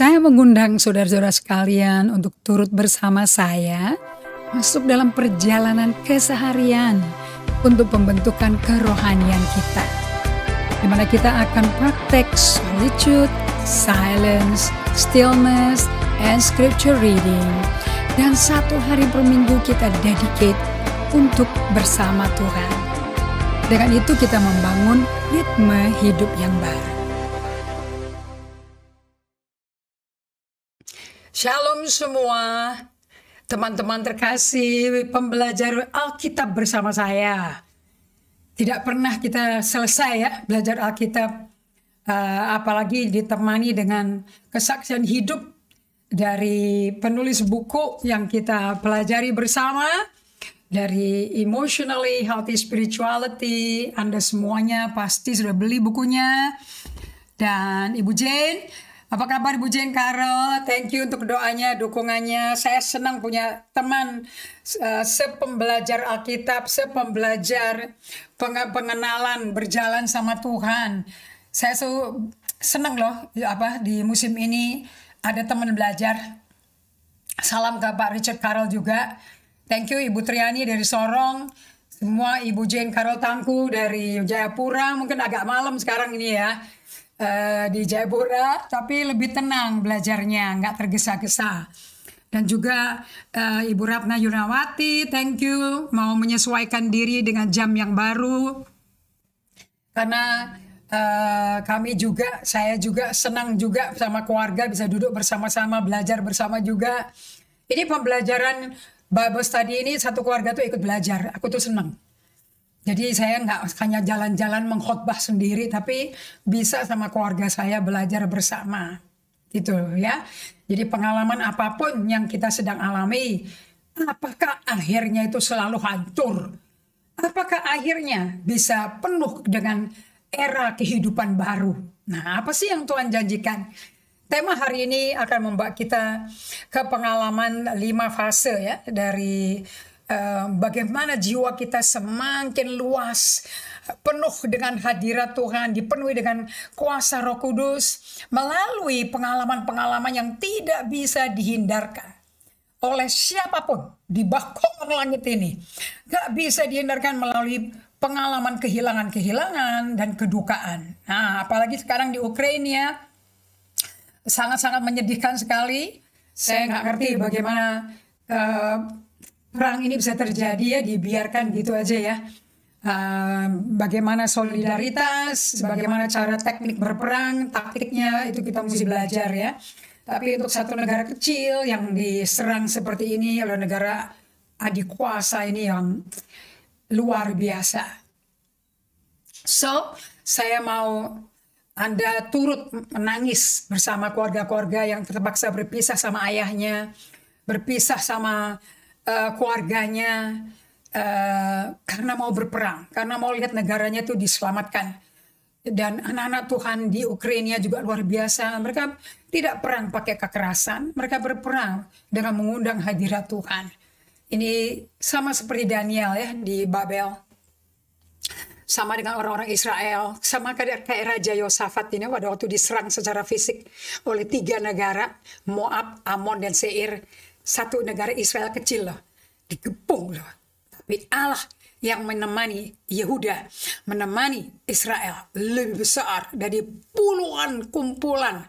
Saya mengundang saudara-saudara sekalian untuk turut bersama saya masuk dalam perjalanan keseharian untuk pembentukan kerohanian kita, di mana kita akan praktek solitude, silence, stillness, and scripture reading. Dan satu hari per minggu kita dedicate untuk bersama Tuhan. Dengan itu kita membangun ritme hidup yang baru. Shalom semua, teman-teman terkasih, pembelajar Alkitab bersama saya. Tidak pernah kita selesai ya belajar Alkitab, apalagi ditemani dengan kesaksian hidup dari penulis buku yang kita pelajari bersama, dari Emotionally Healthy Spirituality. Anda semuanya pasti sudah beli bukunya. Dan Ibu Jane, apa kabar Ibu Jane Carol? Thank you untuk doanya, dukungannya. Saya senang punya teman sepembelajar Alkitab, sepembelajar pengenalan berjalan sama Tuhan. Saya senang loh di musim ini ada teman belajar. Salam ke Pak Richard Carol juga. Thank you Ibu Triani dari Sorong. Semua Ibu Jane Carol Tangku dari Jayapura. Mungkin agak malam sekarang ini ya. Di Jayapura, tapi lebih tenang belajarnya, nggak tergesa-gesa. Dan juga Ibu Ratna Yunawati, thank you, mau menyesuaikan diri dengan jam yang baru. Karena saya juga senang juga sama keluarga, bisa duduk bersama-sama, belajar bersama juga. Ini pembelajaran Bible study ini satu keluarga tuh ikut belajar, aku tuh senang. Jadi saya nggak hanya jalan-jalan mengkhotbah sendiri, tapi bisa sama keluarga saya belajar bersama. Gitu ya. Jadi pengalaman apapun yang kita sedang alami, apakah akhirnya itu selalu hancur? Apakah akhirnya bisa penuh dengan era kehidupan baru? Nah, apa sih yang Tuhan janjikan? Tema hari ini akan membawa kita ke pengalaman 5 fase ya, dari bagaimana jiwa kita semakin luas, penuh dengan hadirat Tuhan, dipenuhi dengan kuasa Roh Kudus, melalui pengalaman-pengalaman yang tidak bisa dihindarkan oleh siapapun di bawah langit ini. Gak bisa dihindarkan melalui pengalaman kehilangan-kehilangan dan kedukaan. Nah, apalagi sekarang di Ukraina, sangat-sangat menyedihkan sekali. Saya nggak ngerti bagaimana perang ini bisa terjadi ya, dibiarkan gitu aja ya. Bagaimana solidaritas, bagaimana cara teknik berperang, taktiknya itu kita mesti belajar ya. Tapi untuk satu negara kecil yang diserang seperti ini oleh negara adik kuasa ini yang luar biasa. So, saya mau Anda turut menangis bersama keluarga-keluarga yang terpaksa berpisah sama ayahnya, berpisah sama keluarganya, karena mau berperang, karena mau lihat negaranya itu diselamatkan. Dan anak-anak Tuhan di Ukraina juga luar biasa. Mereka tidak perang pakai kekerasan, mereka berperang dengan mengundang hadirat Tuhan. Ini sama seperti Daniel ya di Babel, sama dengan orang-orang Israel, sama kayak Raja Yosafat ini pada waktu diserang secara fisik oleh 3 negara, Moab, Amon, dan Seir. Satu negara Israel kecil loh, digepung loh. Tapi Allah yang menemani Yehuda, menemani Israel lebih besar dari puluhan kumpulan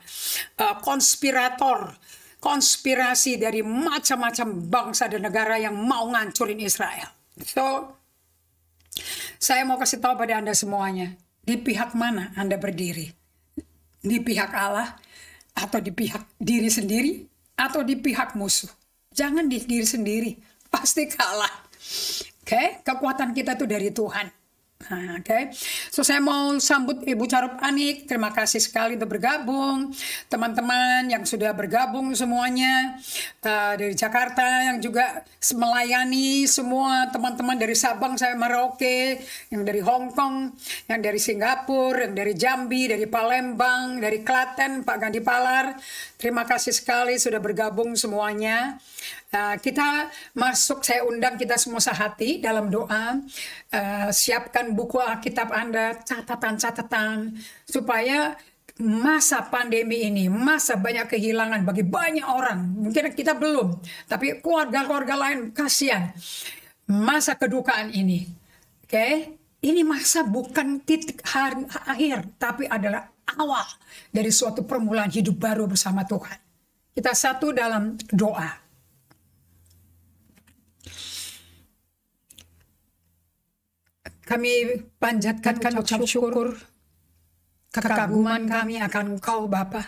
konspirator, konspirasi dari macam-macam bangsa dan negara yang mau ngancurin Israel. So, saya mau kasih tahu pada Anda semuanya, di pihak mana Anda berdiri? Di pihak Allah, atau di pihak diri sendiri, atau di pihak musuh? Jangan di diri sendiri, pasti kalah. Oke, kekuatan kita tuh dari Tuhan. Oke, so saya mau sambut Ibu Carup Anik. Terima kasih sekali untuk bergabung. Teman-teman yang sudah bergabung semuanya dari Jakarta yang juga melayani semua teman-teman dari Sabang sampai Merauke, yang dari Hong Kong, yang dari Singapura, yang dari Jambi, dari Palembang, dari Klaten, Pak Gandhi Palar. Terima kasih sekali sudah bergabung semuanya. Kita masuk, saya undang kita semua sehati dalam doa. Siapkan buku Alkitab Anda, catatan-catatan, supaya masa pandemi ini, masa banyak kehilangan bagi banyak orang. Mungkin kita belum, tapi keluarga-keluarga lain kasihan. Masa kedukaan ini, oke? Ini masa bukan titik akhir, tapi adalah awal dari suatu permulaan hidup baru bersama Tuhan. Kita satu dalam doa. Kami panjatkan ucap syukur, kekaguman kami akan Engkau Bapa.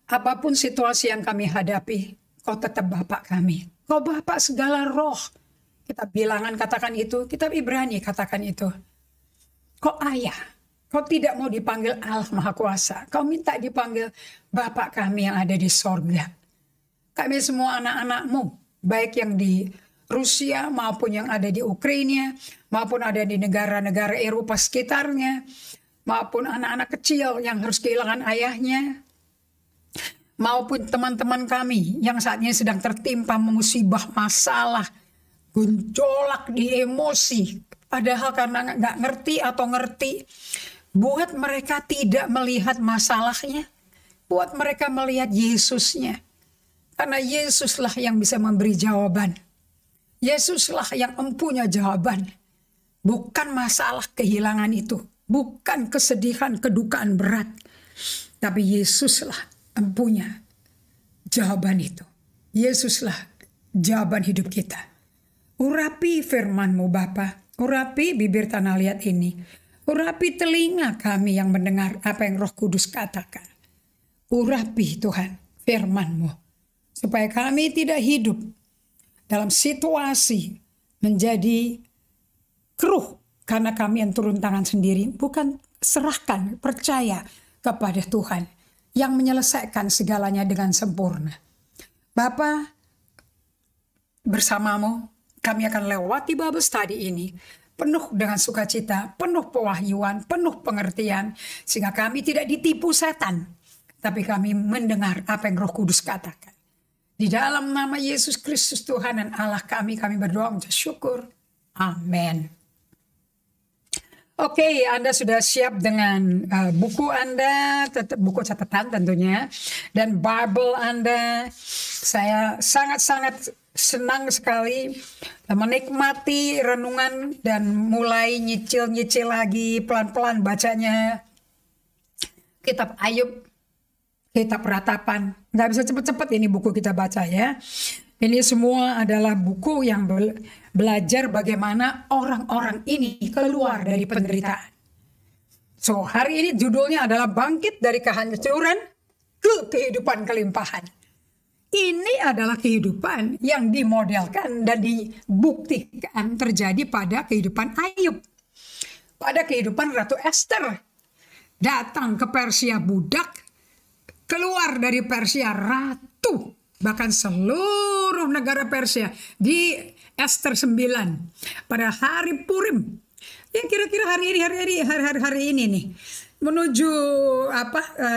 Apapun situasi yang kami hadapi, Kau tetap Bapa kami. Kau Bapa segala roh. Kitab Bilangan katakan itu, kitab Ibrani katakan itu. Kau Ayah. Kau tidak mau dipanggil Allah Maha Kuasa. Kau minta dipanggil Bapa kami yang ada di sorga. Kami semua anak-anak-Mu, baik yang di Rusia maupun yang ada di Ukraina, maupun ada di negara-negara Eropa sekitarnya, maupun anak-anak kecil yang harus kehilangan ayahnya, maupun teman-teman kami yang saat ini sedang tertimpa musibah, masalah, gonjolak di emosi, padahal karena nggak ngerti atau ngerti, buat mereka tidak melihat masalahnya, buat mereka melihat Yesusnya, karena Yesuslah yang bisa memberi jawaban. Yesuslah yang mempunyai jawaban. Bukan masalah kehilangan itu. Bukan kesedihan, kedukaan berat. Tapi Yesuslah mempunyai jawaban itu. Yesuslah jawaban hidup kita. Urapi firman-Mu Bapa. Urapi bibir tanah liat ini. Urapi telinga kami yang mendengar apa yang Roh Kudus katakan. Urapi Tuhan firman-Mu. Supaya kami tidak hidup dalam situasi menjadi keruh karena kami yang turun tangan sendiri. Bukan, serahkan, percaya kepada Tuhan yang menyelesaikan segalanya dengan sempurna. Bapa, bersama-Mu kami akan lewati Bible study ini penuh dengan sukacita, penuh pewahyuan, penuh pengertian, sehingga kami tidak ditipu setan, tapi kami mendengar apa yang Roh Kudus katakan. Di dalam nama Yesus Kristus Tuhan dan Allah kami berdoa mengucap syukur. Amin. Oke, Anda sudah siap dengan buku Anda, buku catatan tentunya, dan Bible Anda. Saya sangat-sangat senang sekali menikmati renungan dan mulai nyicil-nyicil lagi pelan-pelan bacanya. Kitab Ayub, Kitab Ratapan. Nggak bisa cepet-cepet ini buku kita baca ya. Ini semua adalah buku yang belajar bagaimana orang-orang ini keluar dari penderitaan. So, hari ini judulnya adalah Bangkit dari Kehancuran ke Kehidupan Kelimpahan. Ini adalah kehidupan yang dimodelkan dan dibuktikan terjadi pada kehidupan Ayub. Pada kehidupan Ratu Esther. Datang ke Persia budak, keluar dari Persia ratu, bahkan seluruh negara Persia di Esther 9 pada hari Purim yang kira-kira hari ini nih menuju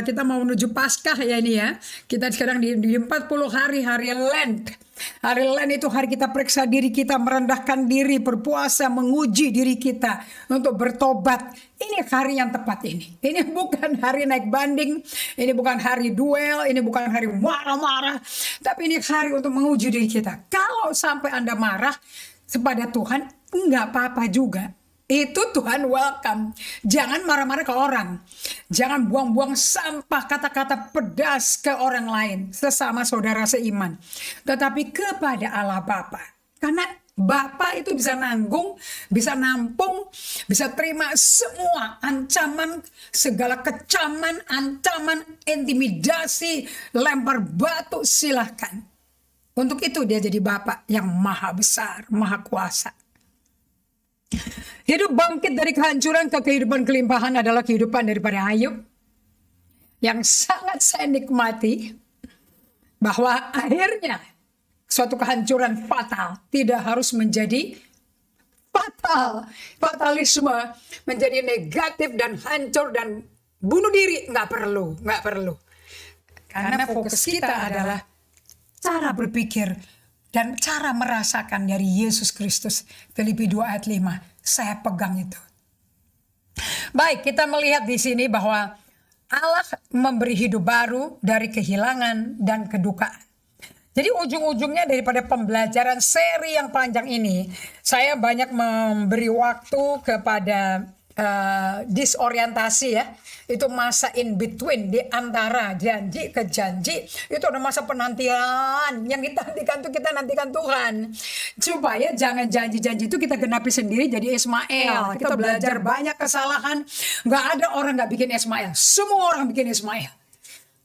kita mau menuju Paskah ya ini ya. Kita sekarang di 40 hari Lent. Hari Lent itu hari kita periksa diri kita, merendahkan diri, berpuasa, menguji diri kita untuk bertobat. Ini hari yang tepat ini. Ini bukan hari naik banding, ini bukan hari duel, ini bukan hari marah-marah, tapi ini hari untuk menguji diri kita. Kalau sampai Anda marah kepada Tuhan, enggak apa-apa juga. Itu Tuhan welcome. Jangan marah-marah ke orang. Jangan buang-buang sampah kata-kata pedas ke orang lain, sesama saudara seiman. Tetapi kepada Allah Bapa. Karena Bapa itu bisa nanggung, bisa nampung, bisa terima semua ancaman, segala kecaman, ancaman, intimidasi, lempar batu, silahkan. Untuk itu dia jadi Bapa yang maha besar, maha kuasa. Hidup bangkit dari kehancuran ke kehidupan kelimpahan adalah kehidupan daripada Ayub yang sangat saya nikmati, bahwa akhirnya suatu kehancuran fatal tidak harus menjadi fatal. Fatalisme menjadi negatif dan hancur dan bunuh diri, nggak perlu. Karena fokus kita adalah cara berpikir dan cara merasakan dari Yesus Kristus. Filipi 2 ayat 5. Saya pegang itu. Baik, kita melihat di sini bahwa Allah memberi hidup baru dari kehilangan dan kedukaan. Jadi ujung-ujungnya daripada pembelajaran seri yang panjang ini, saya banyak memberi waktu kepada disorientasi ya. Itu masa in between, di antara janji ke janji. Itu ada masa penantian. Yang kita nantikan itu kita nantikan Tuhan. Supaya jangan janji-janji itu kita genapi sendiri jadi Ismail. Kita belajar banyak kesalahan. Gak ada orang gak bikin Ismail. Semua orang bikin Ismail.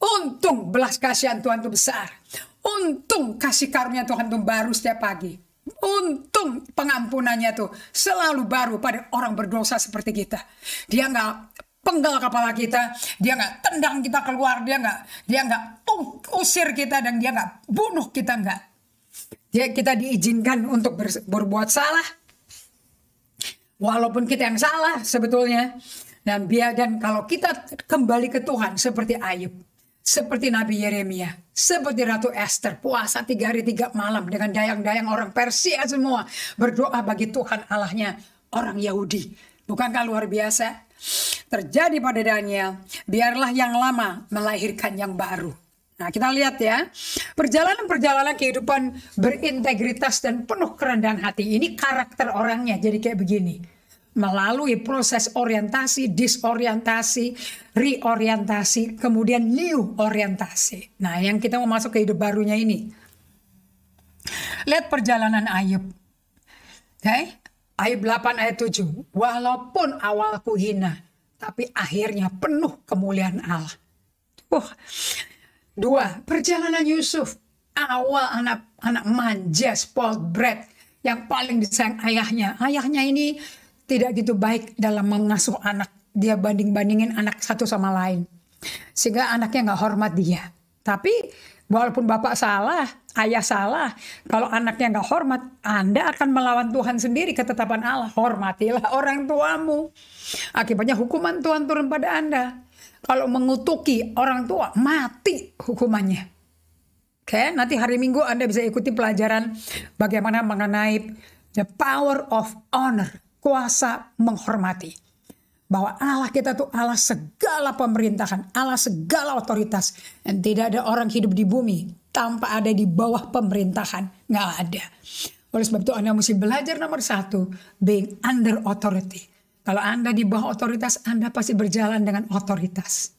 Untung belas kasihan Tuhan itu besar. Untung kasih karunia Tuhan itu baru setiap pagi. Untung pengampunannya tuh selalu baru pada orang berdosa seperti kita. Dia nggak penggal kepala kita, dia nggak tendang kita keluar, dia nggak usir kita, dan dia nggak bunuh kita, nggak. Kita diizinkan untuk berbuat salah, walaupun kita yang salah sebetulnya. Dan kalau kita kembali ke Tuhan seperti Ayub, seperti Nabi Yeremia, seperti Ratu Esther, puasa 3 hari 3 malam dengan dayang-dayang orang Persia semua, berdoa bagi Tuhan Allahnya orang Yahudi. Bukankah luar biasa? Terjadi pada Daniel, biarlah yang lama melahirkan yang baru. Nah, kita lihat ya, perjalanan-perjalanan kehidupan berintegritas dan penuh kerendahan hati. Ini karakter orangnya jadi kayak begini. Melalui proses orientasi, disorientasi, reorientasi, kemudian new orientasi. Nah, yang kita mau masuk ke hidup barunya ini. Lihat perjalanan Ayub. Okay? Ayub 8 ayat 7. Walaupun awalku hina, tapi akhirnya penuh kemuliaan Allah. 2. Perjalanan Yusuf. Awal anak manja, spoiled brat, yang paling disayang ayahnya. Ayahnya ini tidak gitu baik dalam mengasuh anak. Dia banding-bandingin anak satu sama lain. Sehingga anaknya nggak hormat dia. Tapi walaupun bapak salah, ayah salah, kalau anaknya nggak hormat, Anda akan melawan Tuhan sendiri, ketetapan Allah. Hormatilah orang tuamu. Akibatnya hukuman Tuhan turun pada Anda. Kalau mengutuki orang tua, mati hukumannya. Oke, nanti hari Minggu Anda bisa ikuti pelajaran bagaimana mengenai the power of honor. Kuasa menghormati. Bahwa Allah kita tuh Allah segala pemerintahan, Allah segala otoritas. Dan tidak ada orang hidup di bumi tanpa ada di bawah pemerintahan. Nggak ada. Oleh sebab itu Anda mesti belajar nomor 1, being under authority. Kalau Anda di bawah otoritas, Anda pasti berjalan dengan otoritas.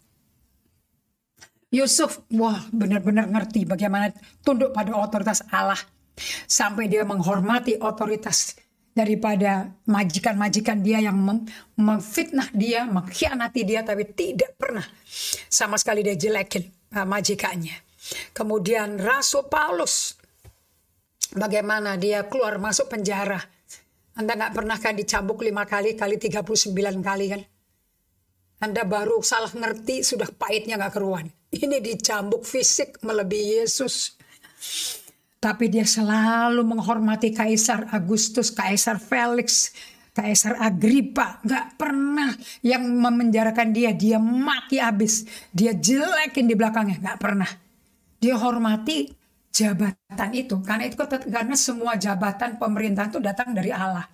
Yusuf, benar-benar ngerti bagaimana tunduk pada otoritas Allah. Sampai dia menghormati otoritas daripada majikan-majikan dia yang memfitnah dia, mengkhianati dia, tapi tidak pernah sama sekali dia jelekin majikannya. Kemudian Rasul Paulus, bagaimana dia keluar masuk penjara. Anda nggak pernah kan dicambuk 5 kali 39 kali kan? Anda baru salah ngerti, sudah pahitnya nggak keruan. Ini dicambuk fisik melebihi Yesus. Tapi dia selalu menghormati Kaisar Agustus, Kaisar Felix, Kaisar Agrippa. Gak pernah yang memenjarakan dia. Dia maki habis. Dia jelekin di belakangnya. Gak pernah. Dia hormati jabatan itu. Karena semua jabatan pemerintahan itu datang dari Allah.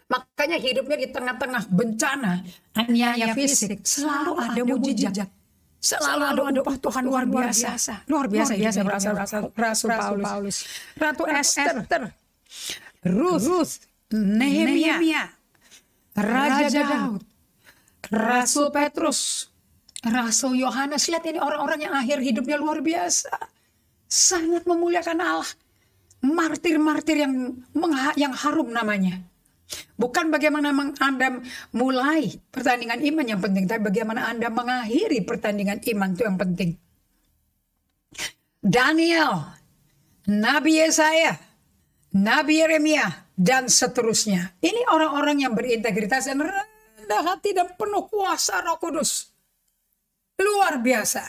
Makanya hidupnya di tengah-tengah bencana, aniaya fisik, selalu ada mujizat. Selalu ada upah Tuhan luar biasa. Luar biasa ya Rasul Paulus. Ratu Esther. Ruth. Nehemia. Raja Daud. Rasul Petrus. Rasul Yohanes. Lihat ini orang-orang yang akhir hidupnya luar biasa. Sangat memuliakan Allah. Martir-martir yang harum namanya. Bukan bagaimana Anda mulai pertandingan iman yang penting, tapi bagaimana Anda mengakhiri pertandingan iman itu yang penting. Daniel, Nabi Yesaya, Nabi Yeremia, dan seterusnya. Ini orang-orang yang berintegritas dan rendah hati dan penuh kuasa Roh Kudus. Luar biasa.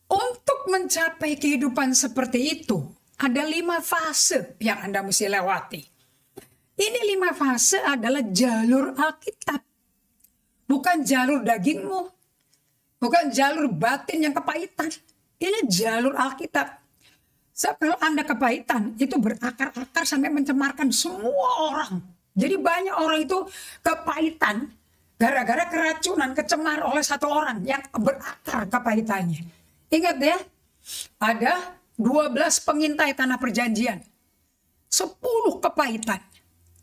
Untuk mencapai kehidupan seperti itu, ada 5 fase yang Anda mesti lewati. Ini 5 fase adalah jalur Alkitab. Bukan jalur dagingmu. Bukan jalur batin yang kepahitan. Ini jalur Alkitab. Sebab kalau Anda kepahitan, itu berakar-akar sampai mencemarkan semua orang. Jadi banyak orang itu kepahitan gara-gara keracunan, kecemar oleh satu orang yang berakar kepahitannya. Ingat ya, ada 12 pengintai tanah perjanjian. 10 kepahitan.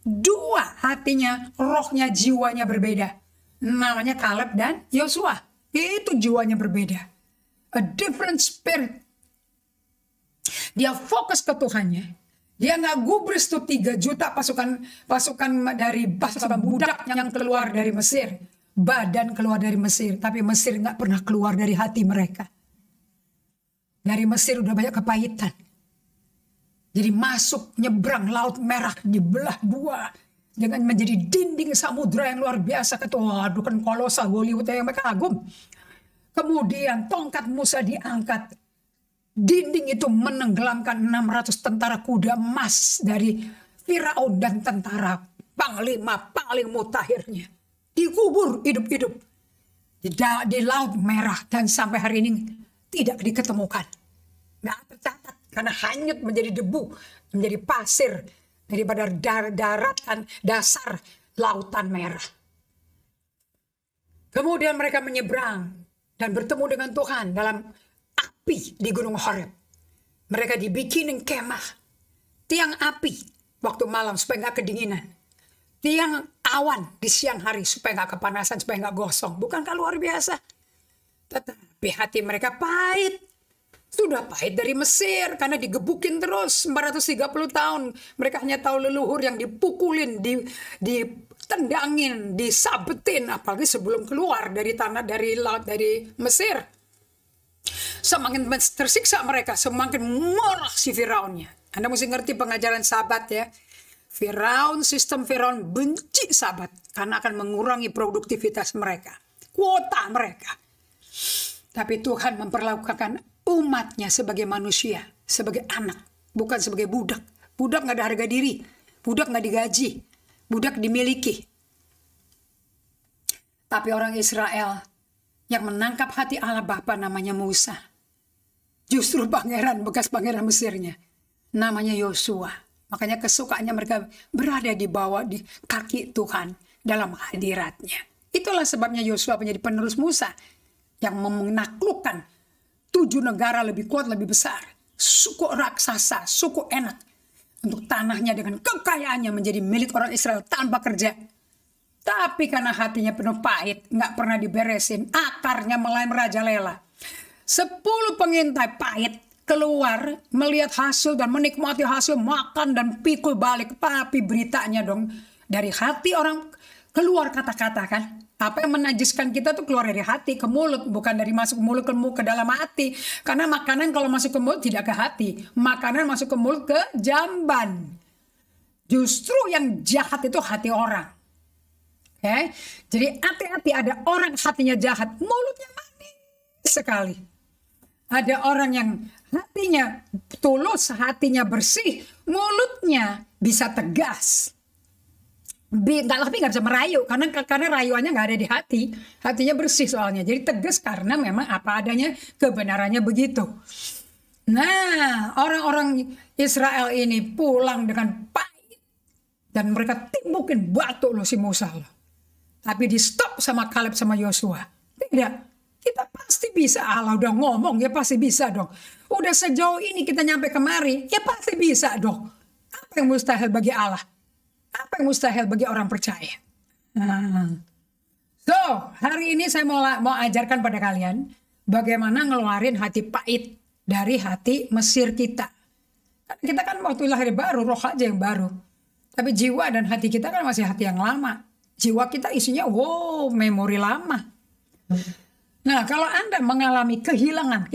2 hatinya, rohnya, jiwanya berbeda. Namanya Kaleb dan Yosua. Itu jiwanya berbeda. A different spirit. Dia fokus ke Tuhannya. Dia nggak gubris tuh 3 juta pasukan dari pasukan budak yang keluar dari Mesir. Badan keluar dari Mesir. Tapi Mesir nggak pernah keluar dari hati mereka. Dari Mesir udah banyak kepahitan. Jadi masuk nyebrang Laut Merah dibelah 2. Dengan menjadi dinding samudra yang luar biasa. Waduh kan kolosal Hollywood yang mereka kagum. Kemudian tongkat Musa diangkat. Dinding itu menenggelamkan 600 tentara kuda emas dari Firaun dan tentara panglima paling mutakhirnya. Dikubur hidup-hidup di Laut Merah dan sampai hari ini tidak diketemukan. Nggak tercatat karena hanyut menjadi debu, menjadi pasir daripada daratan dasar Lautan Merah. Kemudian mereka menyeberang dan bertemu dengan Tuhan dalam api di Gunung Horeb. Mereka dibikinin kemah, tiang api waktu malam supaya nggak kedinginan, tiang awan di siang hari supaya nggak kepanasan, supaya nggak gosong. Bukankah luar biasa? Tetapi hati mereka pahit. Sudah pahit dari Mesir karena digebukin terus 430 tahun. Mereka hanya tahu leluhur yang dipukulin, ditendangin, disabetin, apalagi sebelum keluar dari laut dari Mesir. Semakin tersiksa mereka, semakin marah si Firaunnya. Anda mesti ngerti pengajaran Sabat ya. Sistem Firaun benci Sabat karena akan mengurangi produktivitas mereka, kuota mereka. Tapi Tuhan memperlakukan umatnya sebagai manusia, sebagai anak, bukan sebagai budak. Budak nggak ada harga diri, budak nggak digaji, budak dimiliki. Tapi orang Israel yang menangkap hati Allah Bapa namanya Musa. Justru bekas pangeran Mesirnya. Namanya Yosua. Makanya kesukaannya mereka berada di bawah di kaki Tuhan dalam hadiratnya. Itulah sebabnya Yosua menjadi penerus Musa. Yang menaklukkan 7 negara lebih kuat, lebih besar. Suku raksasa, suku enak. Untuk tanahnya dengan kekayaannya menjadi milik orang Israel tanpa kerja. Tapi karena hatinya penuh pahit, nggak pernah diberesin, akarnya mulai merajalela. 10 pengintai pahit keluar, melihat hasil dan menikmati hasil, makan dan pikul balik. Tapi beritanya dong, dari hati orang keluar kata-kata kan. Apa yang menajiskan kita tuh keluar dari hati ke mulut, bukan dari masuk mulut ke dalam hati. Karena makanan kalau masuk ke mulut tidak ke hati, makanan masuk ke mulut ke jamban. Justru yang jahat itu hati orang. Okay? Jadi hati-hati, ada orang hatinya jahat, mulutnya manis sekali. Ada orang yang hatinya tulus, hatinya bersih, mulutnya bisa tegas. Tapi nggak bisa merayu, karena rayuannya nggak ada di hati. Hatinya bersih soalnya, jadi tegas karena memang apa adanya, kebenarannya begitu. Nah, orang-orang Israel ini pulang dengan pahit. Dan mereka timbukin batu loh si Musa loh. Tapi di stop sama Kaleb sama Yosua. Tidak, kita pasti bisa. Allah udah ngomong, ya pasti bisa dong. Udah sejauh ini kita nyampe kemari, ya pasti bisa dong. Apa yang mustahil bagi Allah? Apa yang mustahil bagi orang percaya? So, hari ini saya mau ajarkan pada kalian bagaimana ngeluarin hati pahit dari hati Mesir kita. Kita kan waktu lahir baru, roh aja yang baru. Tapi jiwa dan hati kita kan masih hati yang lama. Jiwa kita isinya, memori lama. Nah, kalau Anda mengalami kehilangan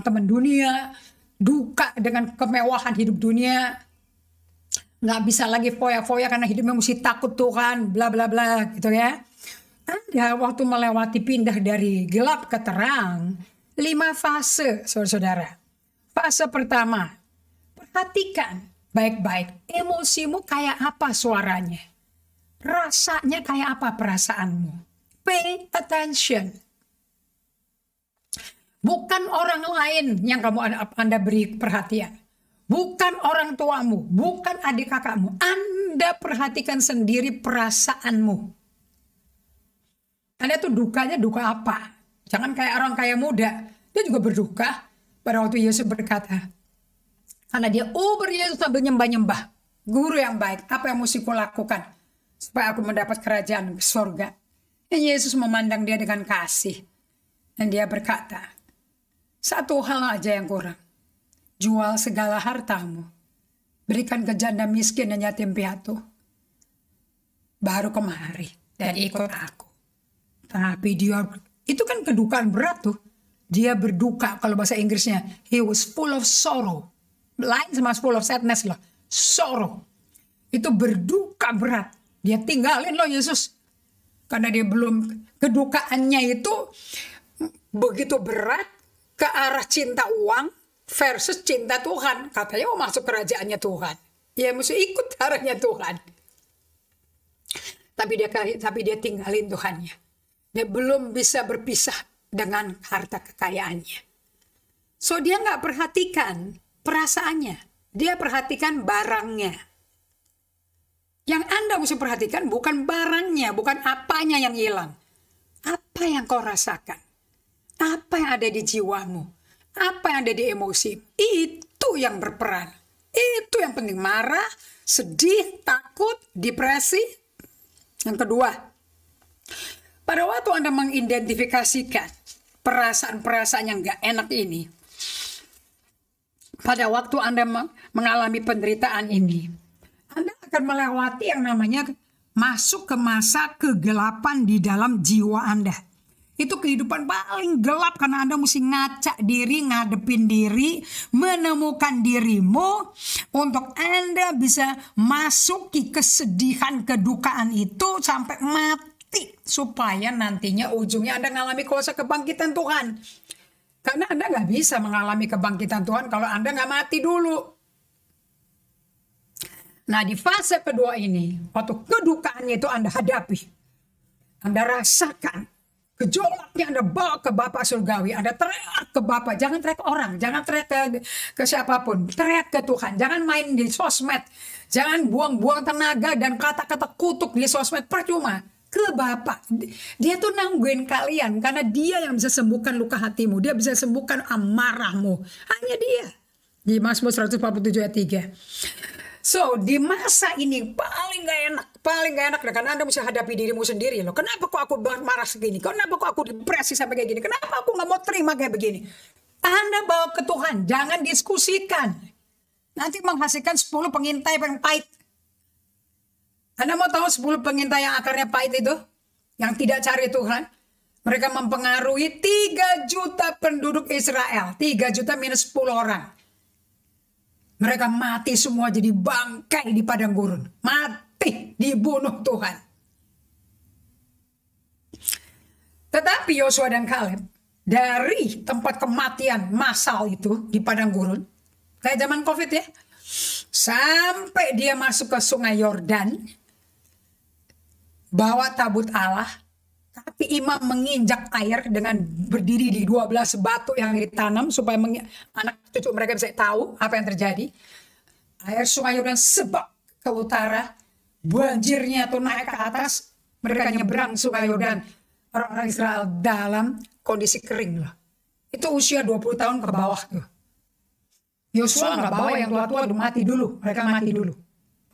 teman dunia, duka dengan kemewahan hidup dunia, nggak bisa lagi foya-foya karena hidupnya mesti takut Tuhan, bla bla bla gitu ya. Anda waktu melewati pindah dari gelap ke terang, 5 fase, saudara-saudara. Fase pertama, perhatikan baik-baik, emosimu kayak apa suaranya, rasanya kayak apa perasaanmu. Pay attention. Bukan orang lain yang Anda beri perhatian. Bukan orang tuamu, bukan adik kakakmu. Anda perhatikan sendiri perasaanmu. Anda tuh dukanya duka apa? Jangan kayak orang kaya muda. Dia juga berduka pada waktu Yesus berkata. Karena dia Yesus sambil nyembah-nyembah. Guru yang baik, apa yang mesti kulakukan supaya aku mendapat kerajaan surga? Dan Yesus memandang dia dengan kasih. Dan dia berkata, satu hal aja yang kurang. Jual segala hartamu. Berikan ke janda miskin dan yatim piatu. Baru kemari dan ikut aku. Tapi dia, itu kan kedukaan berat tuh. Dia berduka, kalau bahasa Inggrisnya, he was full of sorrow. Lain sama full of sadness loh. Sorrow. Itu berduka berat. Dia tinggalin loh Yesus. Karena dia belum, kedukaannya itu begitu berat ke arah cinta uang versus cinta Tuhan. Katanya mau masuk kerajaannya Tuhan. Ya mesti ikut arahnya Tuhan. Tapi dia tinggalin Tuhannya. Dia belum bisa berpisah dengan harta kekayaannya. So dia nggak perhatikan perasaannya. Dia perhatikan barangnya. Yang Anda mesti perhatikan bukan barangnya, bukan apanya yang hilang. Apa yang kau rasakan? Apa yang ada di jiwamu? Apa yang ada di emosi? Itu yang berperan. Itu yang penting. Marah, sedih, takut, depresi. Yang kedua, pada waktu Anda mengidentifikasikan perasaan-perasaan yang gak enak ini, pada waktu Anda mengalami penderitaan ini, Anda akan melewati yang namanya masuk ke masa kegelapan di dalam jiwa Anda. Itu kehidupan paling gelap karena Anda mesti ngaca diri, ngadepin diri, menemukan dirimu untuk Anda bisa masuki kesedihan, kedukaan itu sampai mati. Supaya nantinya ujungnya Anda mengalami kuasa kebangkitan Tuhan. Karena Anda nggak bisa mengalami kebangkitan Tuhan kalau Anda nggak mati dulu. Nah di fase kedua ini, waktu kedukaannya itu Anda hadapi. Anda rasakan gejolaknya, Anda bawa ke Bapa Surgawi. Anda teriak ke Bapa. Jangan teriak orang. Jangan teriak ke siapapun. Teriak ke Tuhan. Jangan main di sosmed. Jangan buang-buang tenaga dan kata-kata kutuk di sosmed. Percuma. Ke Bapa. Dia tuh nangguin kalian. Karena dia yang bisa sembuhkan luka hatimu. Dia bisa sembuhkan amarahmu. Hanya dia. Di Mazmur 147 ayat 3. So, di masa ini paling gak enak karena Anda mesti hadapi dirimu sendiri loh. Kenapa kok aku marah segini? Kenapa kok aku depresi sampai kayak gini? Kenapa aku gak mau terima kayak begini? Anda bawa ke Tuhan, jangan diskusikan. Nanti menghasilkan 10 pengintai yang pahit. Anda mau tahu 10 pengintai yang akarnya pahit itu? Yang tidak cari Tuhan? Mereka mempengaruhi 3 juta penduduk Israel. 3 juta minus 10 orang. Mereka mati semua jadi bangkai di padang gurun. Mati, dibunuh Tuhan. Tetapi Yosua dan Kaleb dari tempat kematian massal itu di padang gurun, kayak zaman COVID ya, sampai dia masuk ke sungai Yordan, bawa tabut Allah, tapi imam menginjak air dengan berdiri di 12 batu yang ditanam supaya anak cucu mereka bisa tahu apa yang terjadi. Air sungai Yordan sebab ke utara, banjirnya tuh naik ke atas, mereka nyebrang sungai Yordan. Orang-orang Israel dalam kondisi kering loh. Itu usia 20 tahun ke bawah tuh. Yosua nggak bawa yang tua-tua mati dulu, mereka mati dulu.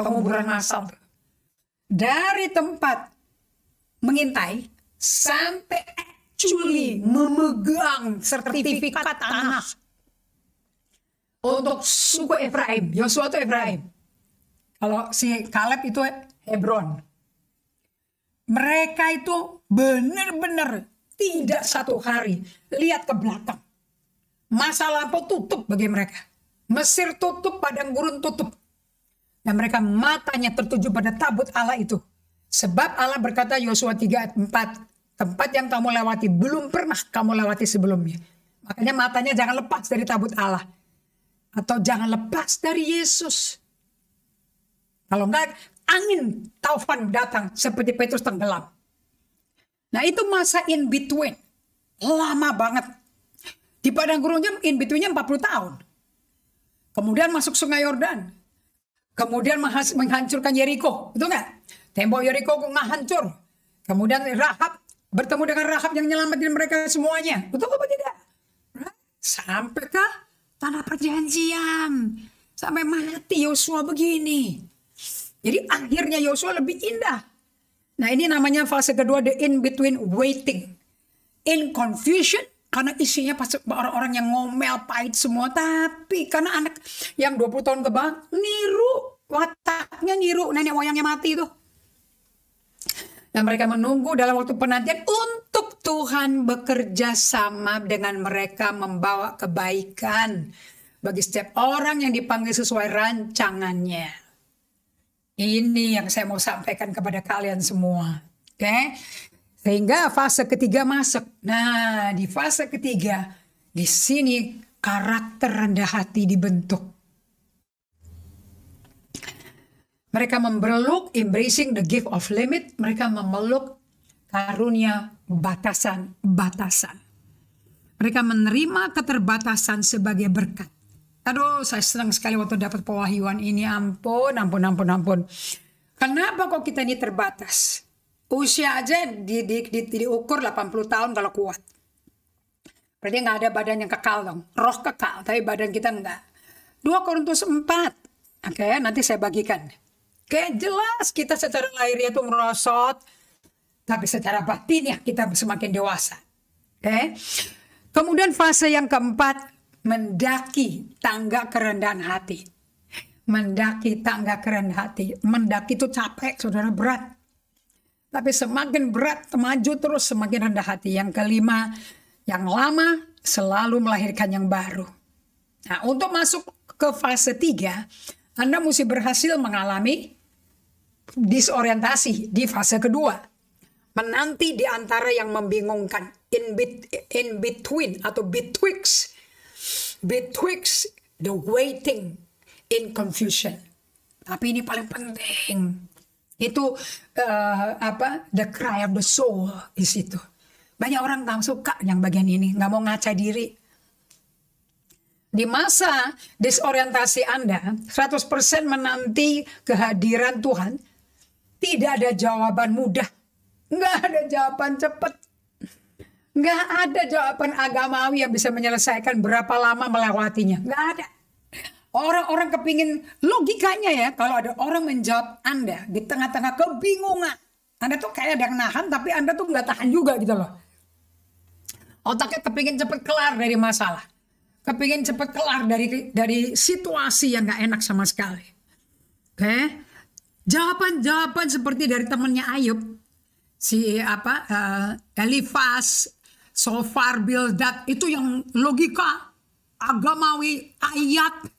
Penguburan massal tuh. Dari tempat mengintai sampai actually memegang sertifikat tanah untuk suku Efraim. Yosua itu Efraim. Kalau si Kaleb itu Hebron. Mereka itu benar-benar tidak satu hari lihat ke belakang. Masa lampau tutup bagi mereka. Mesir tutup, padang gurun tutup. Dan mereka matanya tertuju pada tabut Allah itu. Sebab Allah berkata Yosua 3 ayat 4. Tempat yang kamu lewati belum pernah kamu lewati sebelumnya. Makanya matanya jangan lepas dari tabut Allah. Atau jangan lepas dari Yesus. Kalau enggak, angin taufan datang seperti Petrus tenggelam. Nah itu masa in between. Lama banget. Di padang gurunnya in betweennya 40 tahun. Kemudian masuk sungai Yordan. Kemudian menghancurkan Yeriko, betul nggak? Tembok Yeriko nggak hancur. Kemudian Rahab bertemu dengan Rahab yang nyelamatin mereka semuanya, betul apa tidak? Sampai ke tanah perjanjian, sampai mati Yosua begini. Jadi akhirnya Yosua lebih indah. Nah ini namanya fase kedua, the in between waiting, in confusion. Karena isinya pasti orang-orang yang ngomel, pahit semua. Tapi karena anak yang 20 tahun ke bawah, niru. Wataknya niru nenek moyangnya mati itu. Dan mereka menunggu dalam waktu penantian untuk Tuhan bekerja sama dengan mereka, membawa kebaikan bagi setiap orang yang dipanggil sesuai rancangannya. Ini yang saya mau sampaikan kepada kalian semua. Oke? Sehingga fase ketiga masuk. Nah, di fase ketiga, di sini karakter rendah hati dibentuk. Mereka memeluk embracing the gift of limit. Mereka memeluk karunia batasan-batasan. Mereka menerima keterbatasan sebagai berkat. Aduh, saya senang sekali waktu dapat pewahyuan ini. Ampun. Kenapa kok kita ini terbatas? Usia aja diukur 80 tahun kalau kuat. Berarti nggak ada badan yang kekal dong. Roh kekal, tapi badan kita enggak. 2 Korintus 4. Oke, nanti saya bagikan. Oke, jelas kita secara lahiriah itu merosot. Tapi secara batin ya kita semakin dewasa. Oke. Kemudian fase yang keempat, mendaki tangga kerendahan hati. Mendaki tangga kerendahan hati. Mendaki itu capek, saudara, berat. Tapi semakin berat, maju terus semakin rendah hati. Yang kelima, yang lama selalu melahirkan yang baru. Nah, untuk masuk ke fase 3, Anda mesti berhasil mengalami disorientasi di fase kedua. Menanti di antara yang membingungkan. In between atau betwixt. Betwixt the waiting in confusion. Tapi ini paling penting. Itu the cry of the soul di situ. Banyak orang nggak suka yang bagian ini, nggak mau ngaca diri. Di masa disorientasi Anda, 100% menanti kehadiran Tuhan, tidak ada jawaban mudah, nggak ada jawaban cepat, nggak ada jawaban agamawi yang bisa menyelesaikan berapa lama melewatinya, nggak ada. Orang-orang kepingin logikanya ya, kalau ada orang menjawab Anda di tengah-tengah kebingungan. Anda tuh kayak ada yang nahan, tapi Anda tuh nggak tahan juga gitu loh. Otaknya kepingin cepet kelar dari masalah. Kepingin cepet kelar dari situasi yang nggak enak sama sekali. Oke. Jawaban-jawaban seperti dari temannya Ayub. Elifas, so far, Bildad, itu yang logika, agamawi, ayat.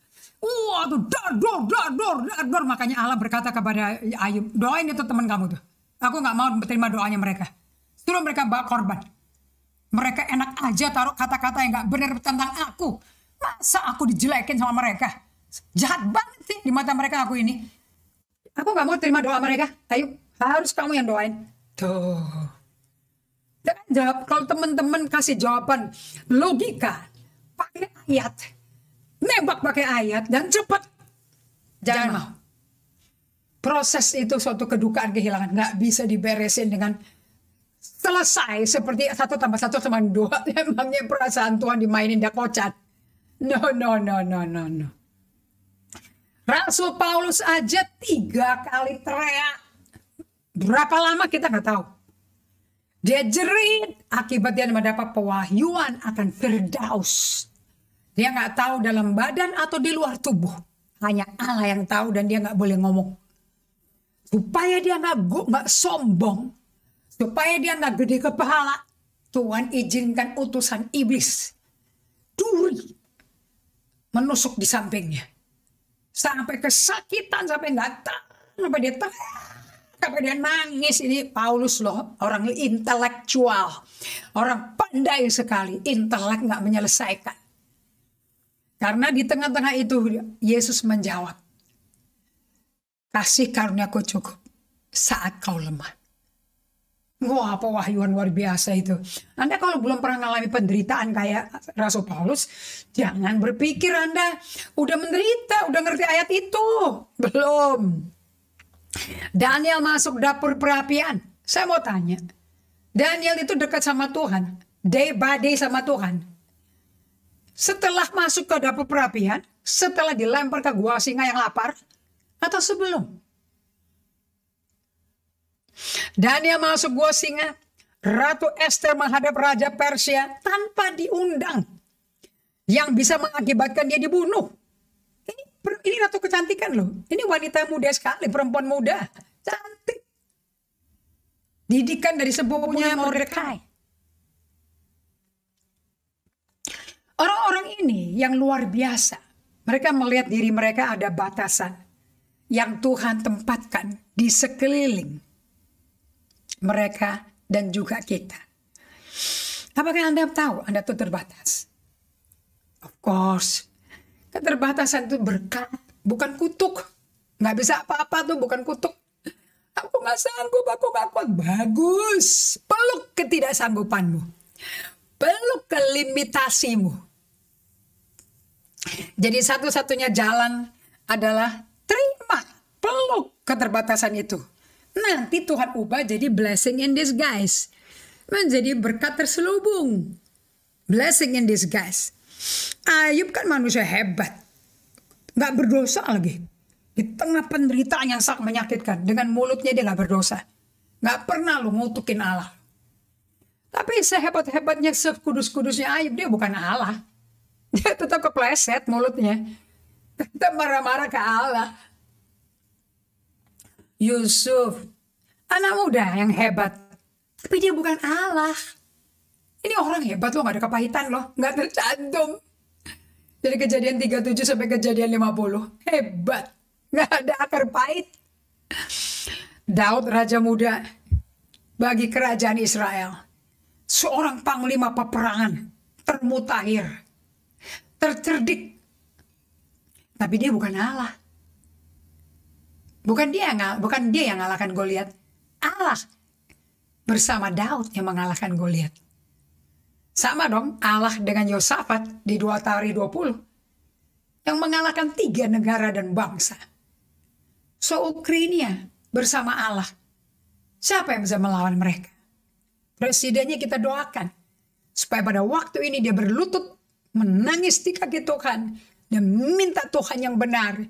Tuh dar. Makanya Allah berkata kepada Ayub, doain itu teman kamu tuh. Aku nggak mau menerima doanya mereka. Suruh mereka bawa korban. Mereka enak aja taruh kata-kata yang nggak benar tentang aku. Masa aku dijelekin sama mereka? Jahat banget sih di mata mereka aku ini. Aku nggak mau terima doa mereka. Ayub, harus kamu yang doain. Tuh. Jangan jawab. Kalau teman-teman kasih jawaban logika, pakai ayat. Nembak pakai ayat dan cepat. Jangan mau. Proses itu suatu kedukaan kehilangan. Nggak bisa diberesin dengan selesai seperti 1 tambah 1 sama 2. Emangnya perasaan Tuhan dimainin dakocat. No. Rasul Paulus aja 3 kali teriak. Berapa lama kita nggak tahu. Dia jerit akibat dia mendapat pewahyuan akan Firdaus. Dia nggak tahu dalam badan atau di luar tubuh. Hanya Allah yang tahu dan dia nggak boleh ngomong. Supaya dia nggak sombong. Supaya dia nggak gede kepala. Tuhan izinkan utusan iblis. Duri. Menusuk di sampingnya. Sampai kesakitan. Sampai nggak tahu. Sampai dia sampai dia nangis. Ini Paulus loh. Orang intelektual. Orang pandai sekali. Intelek nggak menyelesaikan. Karena di tengah-tengah itu Yesus menjawab, kasih karuniaku cukup saat kau lemah. Wah, pewahyuan luar biasa itu. Anda kalau belum pernah mengalami penderitaan kayak Rasul Paulus, jangan berpikir Anda udah menderita, udah ngerti ayat itu. Belum. Daniel masuk dapur perapian. Saya mau tanya, Daniel itu dekat sama Tuhan, day by day sama Tuhan. Setelah masuk ke dapur perapian, setelah dilempar ke gua singa yang lapar, atau sebelum? Daniel masuk gua singa, Ratu Esther menghadap Raja Persia tanpa diundang, yang bisa mengakibatkan dia dibunuh. Ini ratu kecantikan loh. Ini wanita muda sekali, perempuan muda, cantik. Didikan dari sepupunya Mordekai. Orang-orang ini yang luar biasa. Mereka melihat diri mereka ada batasan yang Tuhan tempatkan di sekeliling mereka dan juga kita. Apakah Anda tahu Anda itu terbatas? Of course. Keterbatasan itu berkat, bukan kutuk. Nggak bisa apa-apa tuh, bukan kutuk. Aku nggak sanggup, aku nggak kuat. Bagus. Peluk ketidaksanggupanmu. Peluk kelimitasimu. Jadi satu-satunya jalan adalah terima, peluk keterbatasan itu. Nanti Tuhan ubah jadi blessing in disguise. Menjadi berkat terselubung. Blessing in disguise. Ayub kan manusia hebat. Gak berdosa lagi. Di tengah penderitaan yang sangat menyakitkan. Dengan mulutnya dia gak berdosa. Gak pernah lu ngutukin Allah. Tapi sehebat-hebatnya, sekudus-kudusnya Ayub, dia bukan Allah. Dia tetap kepleset mulutnya. Tetap marah-marah ke Allah. Yusuf, anak muda yang hebat. Tapi dia bukan Allah. Ini orang hebat loh, gak ada kepahitan loh. Gak tercantum. Dari Kejadian 37 sampai Kejadian 50. Hebat. Gak ada akar pahit. Daud raja muda bagi kerajaan Israel. Seorang panglima peperangan. Termutakhir. Tercerdik. Tapi dia bukan Allah. Bukan dia yang mengalahkan Goliat. Allah bersama Daud yang mengalahkan Goliat. Sama dong Allah dengan Yosafat di 2 Tari 20. Yang mengalahkan 3 negara dan bangsa. So Ukraina bersama Allah. Siapa yang bisa melawan mereka? Presidennya kita doakan. Supaya pada waktu ini dia berlutut menangis di kaki Tuhan. Dan minta Tuhan yang benar.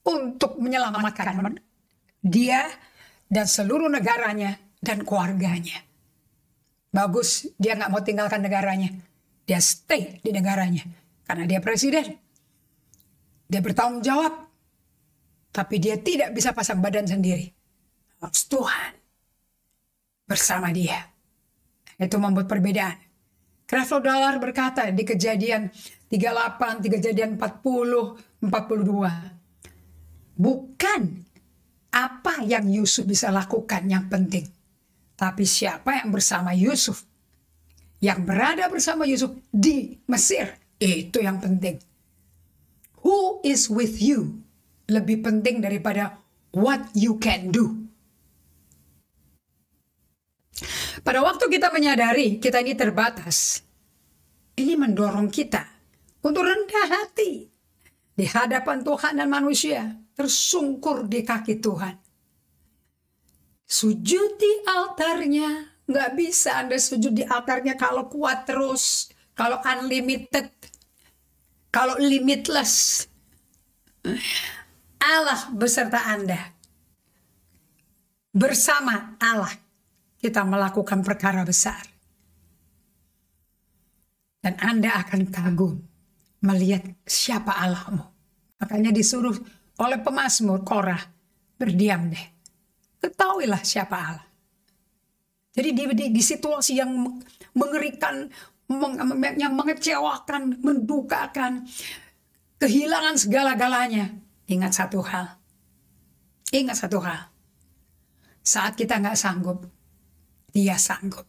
Untuk menyelamatkan dia dan seluruh negaranya dan keluarganya. Bagus, dia gak mau tinggalkan negaranya. Dia stay di negaranya. Karena dia presiden. Dia bertanggung jawab. Tapi dia tidak bisa pasang badan sendiri. Harus Tuhan bersama dia. Itu membuat perbedaan. Creflo Dollar berkata di Kejadian 38, Kejadian 40, 42. Bukan apa yang Yusuf bisa lakukan yang penting. Tapi siapa yang bersama Yusuf. Yang berada bersama Yusuf di Mesir. Itu yang penting. Who is with you. Lebih penting daripada what you can do. Pada waktu kita menyadari kita ini terbatas. Ini mendorong kita untuk rendah hati. Di hadapan Tuhan dan manusia. Tersungkur di kaki Tuhan. Sujud di altarnya. Nggak bisa Anda sujud di altarnya kalau kuat terus. Kalau unlimited. Kalau limitless. Allah beserta Anda. Bersama Allah. Kita melakukan perkara besar. Dan Anda akan kagum. Melihat siapa Allahmu. Makanya disuruh oleh pemazmur Korah, berdiam deh. Ketahuilah siapa Allah. Jadi di situasi yang mengerikan, yang mengecewakan, mendukakan, kehilangan segala-galanya. Ingat satu hal. Ingat satu hal. Saat kita nggak sanggup, Dia sanggup.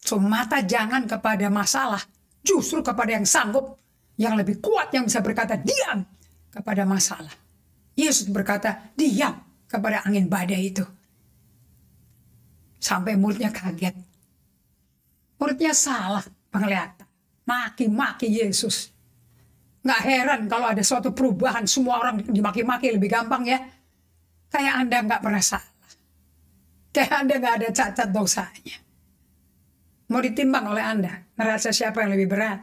So mata jangan kepada masalah, justru kepada yang sanggup, yang lebih kuat yang bisa berkata diam kepada masalah. Yesus berkata, diam kepada angin badai itu. Sampai muridnya kaget. Muridnya salah penglihatan. Maki-maki Yesus. Nggak heran kalau ada suatu perubahan. Semua orang dimaki-maki lebih gampang ya. Kayak Anda nggak pernah salah. Kayak Anda nggak ada cacat dosanya. Mau ditimbang oleh Anda. Neraca siapa yang lebih berat?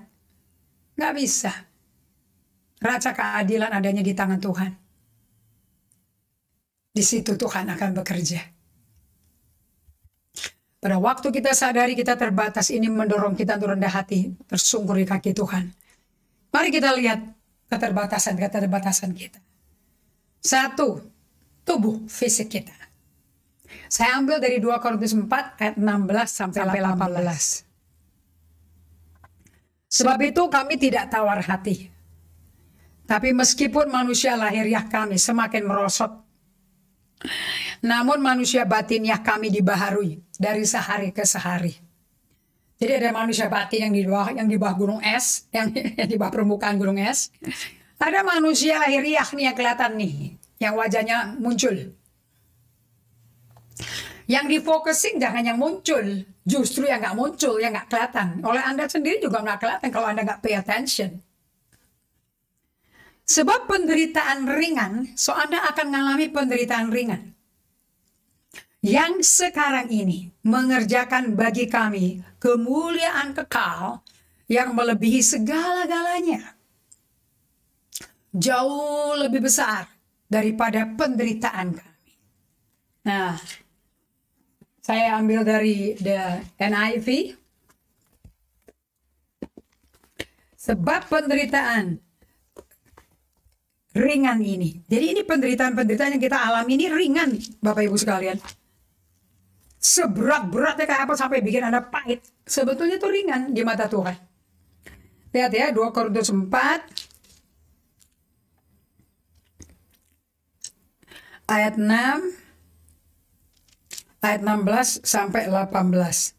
Nggak bisa. Neraca keadilan adanya di tangan Tuhan. Di situ Tuhan akan bekerja. Pada waktu kita sadari kita terbatas, ini mendorong kita untuk rendah hati, tersungkur di kaki Tuhan. Mari kita lihat keterbatasan kita. Satu, tubuh fisik kita. Saya ambil dari 2 Korintus 4 ayat 16 sampai 18. Sebab itu kami tidak tawar hati. Tapi meskipun manusia lahiriah kami semakin merosot, namun manusia batiniah kami dibaharui dari sehari ke sehari. Jadi ada manusia batin yang di bawah gunung es, yang di bawah permukaan gunung es. Ada manusia lahiriah nih yang kelihatan nih, yang wajahnya muncul. Yang difokusin jangan yang muncul, justru yang nggak muncul, yang nggak kelihatan. Oleh Anda sendiri juga nggak kelihatan kalau Anda nggak pay attention. Sebab penderitaan ringan, so Anda akan mengalami penderitaan ringan. Yang sekarang ini mengerjakan bagi kami kemuliaan kekal yang melebihi segala-galanya. Jauh lebih besar daripada penderitaan kami. Nah, saya ambil dari the NIV. Sebab penderitaan ringan ini. Jadi ini penderitaan-penderitaan yang kita alami ini ringan, Bapak Ibu sekalian. Seberat-beratnya kayak apa sampai bikin Anda pahit. Sebetulnya itu ringan di mata Tuhan. Lihat ya, 2 Korintus 4 ayat 6 ayat 16 sampai 18.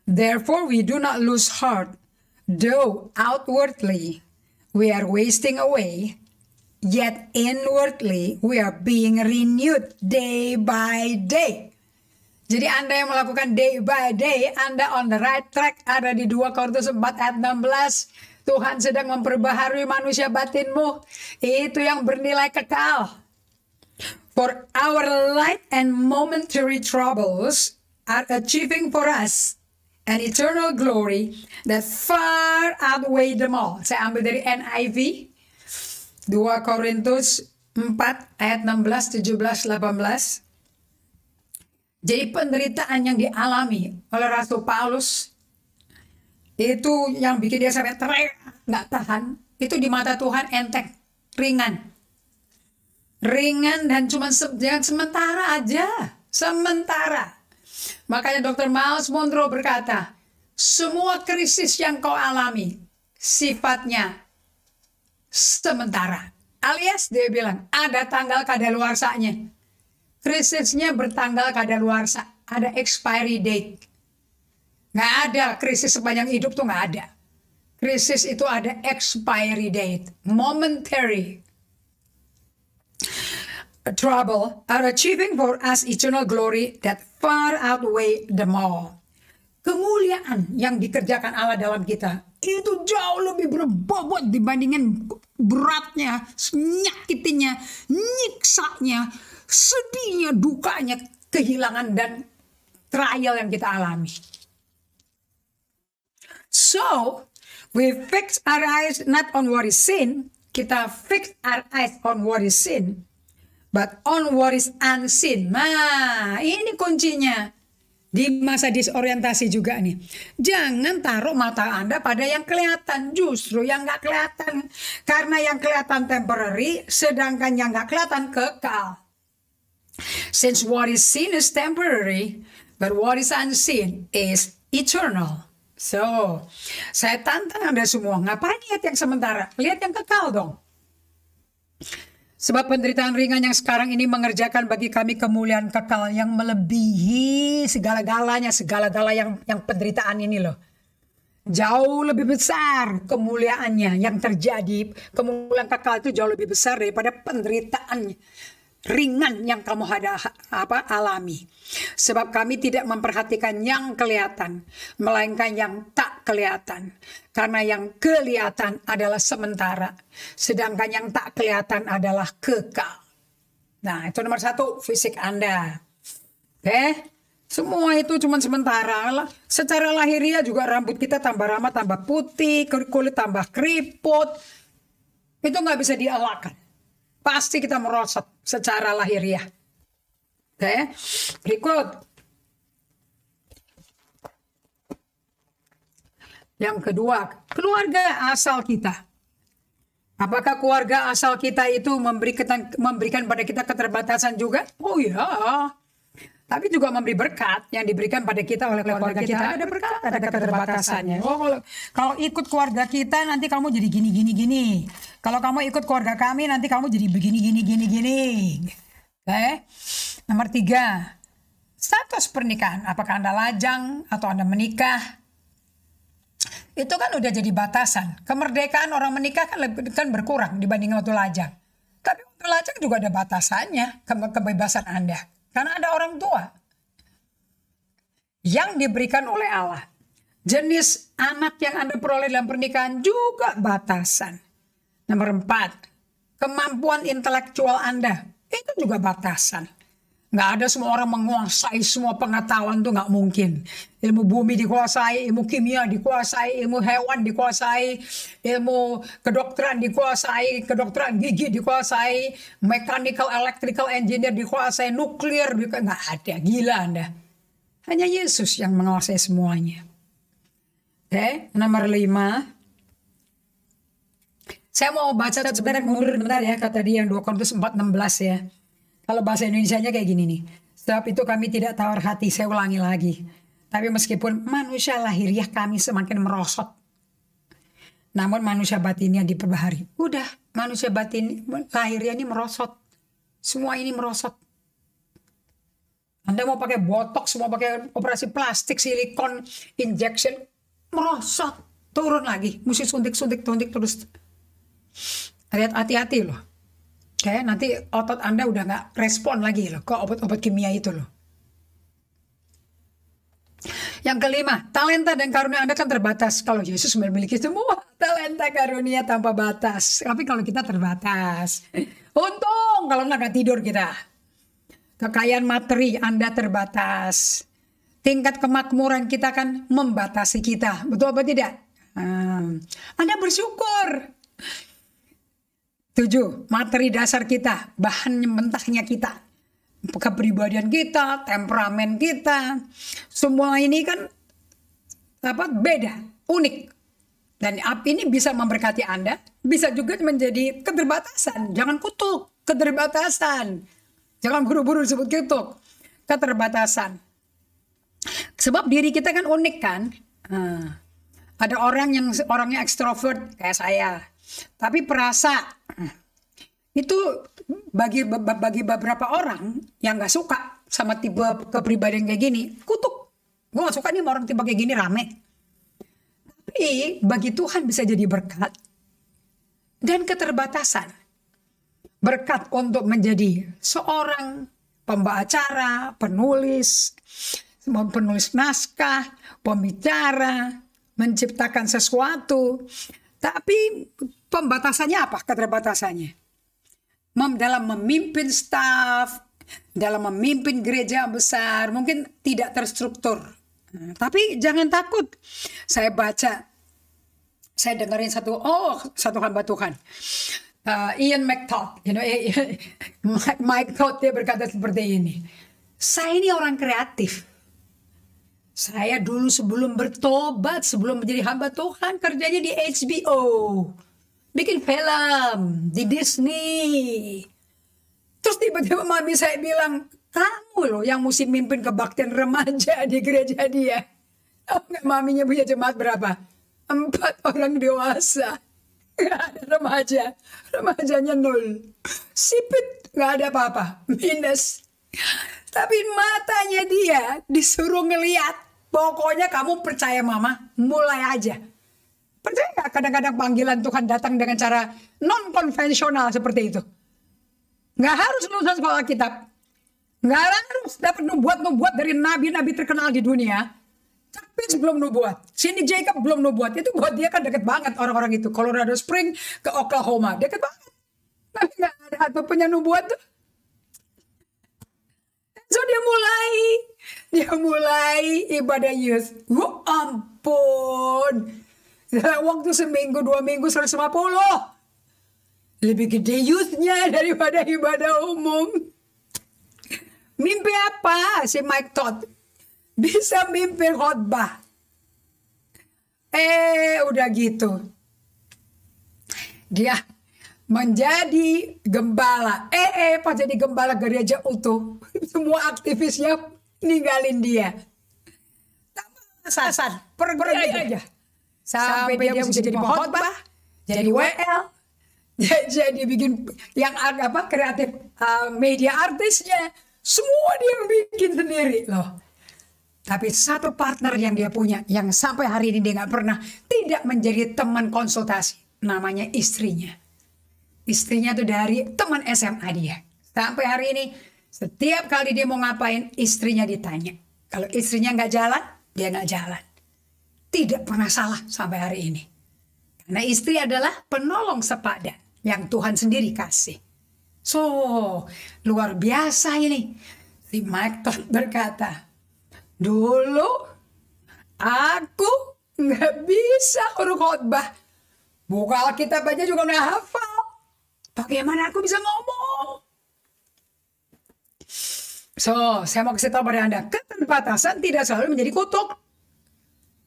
Therefore we do not lose heart, though outwardly we are wasting away, yet inwardly we are being renewed day by day. Jadi Anda yang melakukan day by day, Anda on the right track. Ada di 2 Korintus 4 ayat 16. Tuhan sedang memperbaharui manusia batinmu. Itu yang bernilai kekal. For our light and momentary troubles are achieving for us an eternal glory that far outweigh them all. Saya ambil dari NIV. 2 Korintus 4 ayat 16, 17, 18. Jadi penderitaan yang dialami oleh Rasul Paulus itu yang bikin dia sampai teriak, nggak tahan. Itu di mata Tuhan enteng, ringan. Ringan dan cuma sementara aja. Sementara. Makanya Dr. Miles Monroe berkata, semua krisis yang kau alami sifatnya sementara. Alias dia bilang, ada tanggal kadaluarsanya. Krisisnya bertanggal kadaluarsa, ada expiry date. Nggak ada krisis sepanjang hidup tuh nggak ada. Krisis itu ada expiry date, momentary. Trouble are achieving for us eternal glory that far outweigh them all. Kemuliaan yang dikerjakan Allah dalam kita itu jauh lebih berbobot dibandingin beratnya, nyakitinya, nyiksanya, sedihnya, dukanya, kehilangan dan trial yang kita alami. So, we fix our eyes not on what is sin, kita fix our eyes on what is sin, but on what is unseen. Nah, ini kuncinya. Di masa disorientasi juga nih. Jangan taruh mata Anda pada yang kelihatan. Justru yang nggak kelihatan. Karena yang kelihatan temporary, sedangkan yang nggak kelihatan kekal. Since what is seen is temporary, but what is unseen is eternal. So, saya tantang Anda semua. Ngapain lihat yang sementara? Lihat yang kekal dong. Sebab penderitaan ringan yang sekarang ini mengerjakan bagi kami kemuliaan kekal yang melebihi segala-galanya, segala-gala yang penderitaan ini loh. Jauh lebih besar kemuliaannya yang terjadi. Kemuliaan kekal itu jauh lebih besar daripada penderitaannya. ringan yang kamu alami. Sebab kami tidak memperhatikan yang kelihatan, melainkan yang tak kelihatan. Karena yang kelihatan adalah sementara, sedangkan yang tak kelihatan adalah kekal. Nah, itu nomor 1, fisik Anda. Oke? Semua itu cuma sementara. Secara lahiriah juga rambut kita tambah lama tambah putih, kulit tambah keriput. Itu nggak bisa dielakkan. Pasti kita merosot secara lahiriah. Oke, berikut. Yang kedua, keluarga asal kita. Apakah keluarga asal kita itu memberikan pada kita keterbatasan juga? Oh ya. Tapi juga memberi berkat yang diberikan pada kita oleh keluarga kita. Ada berkat, ada keterbatasannya. Oh, kalau ikut keluarga kita nanti kamu jadi gini. Kalau kamu ikut keluarga kami nanti kamu jadi begini. Oke. Nomor 3, status pernikahan. Apakah Anda lajang atau Anda menikah? Itu kan udah jadi batasan. Kemerdekaan orang menikah kan berkurang dibanding waktu lajang. Tapi waktu lajang juga ada batasannya, kebebasan Anda. Karena ada orang tua yang diberikan oleh Allah. Jenis anak yang Anda peroleh dalam pernikahan juga batasan. Nomor 4, kemampuan intelektual Anda. Itu juga batasan. Nggak ada semua orang menguasai semua pengetahuan, tuh nggak mungkin. Ilmu bumi dikuasai, ilmu kimia dikuasai, ilmu hewan dikuasai, ilmu kedokteran dikuasai, kedokteran gigi dikuasai, mechanical, electrical engineer dikuasai, nuklir nggak ada. Gila Anda. Hanya Yesus yang menguasai semuanya. Oke, nomor 5. Saya mau baca mundur bentar ya, kata dia yang 2 Korintus 4:16 ya. Kalau bahasa Indonesianya kayak gini nih. Sebab itu kami tidak tawar hati, saya ulangi lagi. Tapi meskipun manusia lahiriah kami semakin merosot, namun manusia batinnya diperbaharui. Udah, manusia batin lahiriah ini merosot. Semua ini merosot. Anda mau pakai botox, mau pakai operasi plastik, silikon, injection, merosot. Turun lagi, mesti suntik terus. Hati-hati loh. Oke, nanti otot Anda udah nggak respon lagi loh ke obat-obat kimia itu loh. Yang kelima, talenta dan karunia Anda kan terbatas. Kalau Yesus memiliki semua talenta karunia tanpa batas. Tapi kalau kita terbatas. Untung kalau nggak tidur kita. Kekayaan materi Anda terbatas. Tingkat kemakmuran kita kan membatasi kita. Betul apa tidak? Anda bersyukur. 7. Materi dasar kita, bahan mentahnya kita, kepribadian kita, temperamen kita, semua ini kan beda, unik. Dan ini bisa memberkati Anda, bisa juga menjadi keterbatasan. Jangan kutuk, keterbatasan. Jangan buru-buru disebut kutuk, keterbatasan. Sebab diri kita kan unik kan. Ada orangnya ekstrovert kayak saya. Tapi perasa itu bagi beberapa orang yang nggak suka sama tipe kepribadian kayak gini, kutuk. Gue nggak suka nih sama orang tipe kayak gini rame. Tapi bagi Tuhan bisa jadi berkat dan keterbatasan. Berkat untuk menjadi seorang pembawa acara, penulis naskah, pembicara, menciptakan sesuatu. Tapi pembatasannya apa? Keterbatasannya dalam memimpin staf, dalam memimpin gereja besar, mungkin tidak terstruktur. Tapi jangan takut. Saya dengerin satu hamba Tuhan, Ian McTodd, Mike Todd, dia berkata seperti ini. Saya ini orang kreatif. Saya dulu sebelum bertobat, sebelum menjadi hamba Tuhan, kerjanya di HBO. Bikin film di Disney. Terus tiba-tiba mami saya bilang, kamu loh yang mesti mimpin kebaktian remaja di gereja dia. Maminya punya jemaat berapa? 4 orang dewasa. Gak ada remaja. Remajanya 0. Sipit, gak ada apa-apa. Minus. Tapi matanya dia disuruh ngeliat. Pokoknya kamu percaya mama, mulai aja. Percaya gak kadang-kadang panggilan Tuhan datang dengan cara non-konvensional seperti itu? Nggak harus lulusan sekolah kitab. Nggak harus dapat nubuat-nubuat dari nabi-nabi terkenal di dunia. Tapi sebelum nubuat. Cindy Jacob belum nubuat. Itu buat dia kan deket banget orang-orang itu. Colorado Spring ke Oklahoma. Deket banget. Tapi nggak ada satupun yang nubuat tuh. So dia mulai ibadah youth. Ampun. Waktu seminggu, 2 minggu 150. Lebih gede youthnya daripada ibadah umum. Mimpi apa si Mike Todd? Bisa mimpi khotbah. Udah gitu. Dia menjadi gembala. Pas jadi gembala gereja utuh. Semua aktivisnya ninggalin dia. Sasar. Pergi aja. Sampai dia bisa jadi khotbah. Jadi WL. Jadi bikin yang kreatif media artisnya. Semua dia bikin sendiri loh. Tapi satu partner yang dia punya, yang sampai hari ini dia nggak pernah tidak menjadi teman konsultasi, namanya istrinya. Istrinya tuh dari teman SMA dia. Sampai hari ini, setiap kali dia mau ngapain, istrinya ditanya. Kalau istrinya nggak jalan, dia nggak jalan. Tidak pernah salah sampai hari ini. Karena istri adalah penolong sepadan yang Tuhan sendiri kasih. So, luar biasa ini. Si Mike Todd berkata, dulu aku nggak bisa khotbah. Buka Alkitab aja juga nggak hafal. Bagaimana aku bisa ngomong? So, saya mau kasih tahu pada Anda, keterbatasan tidak selalu menjadi kutuk.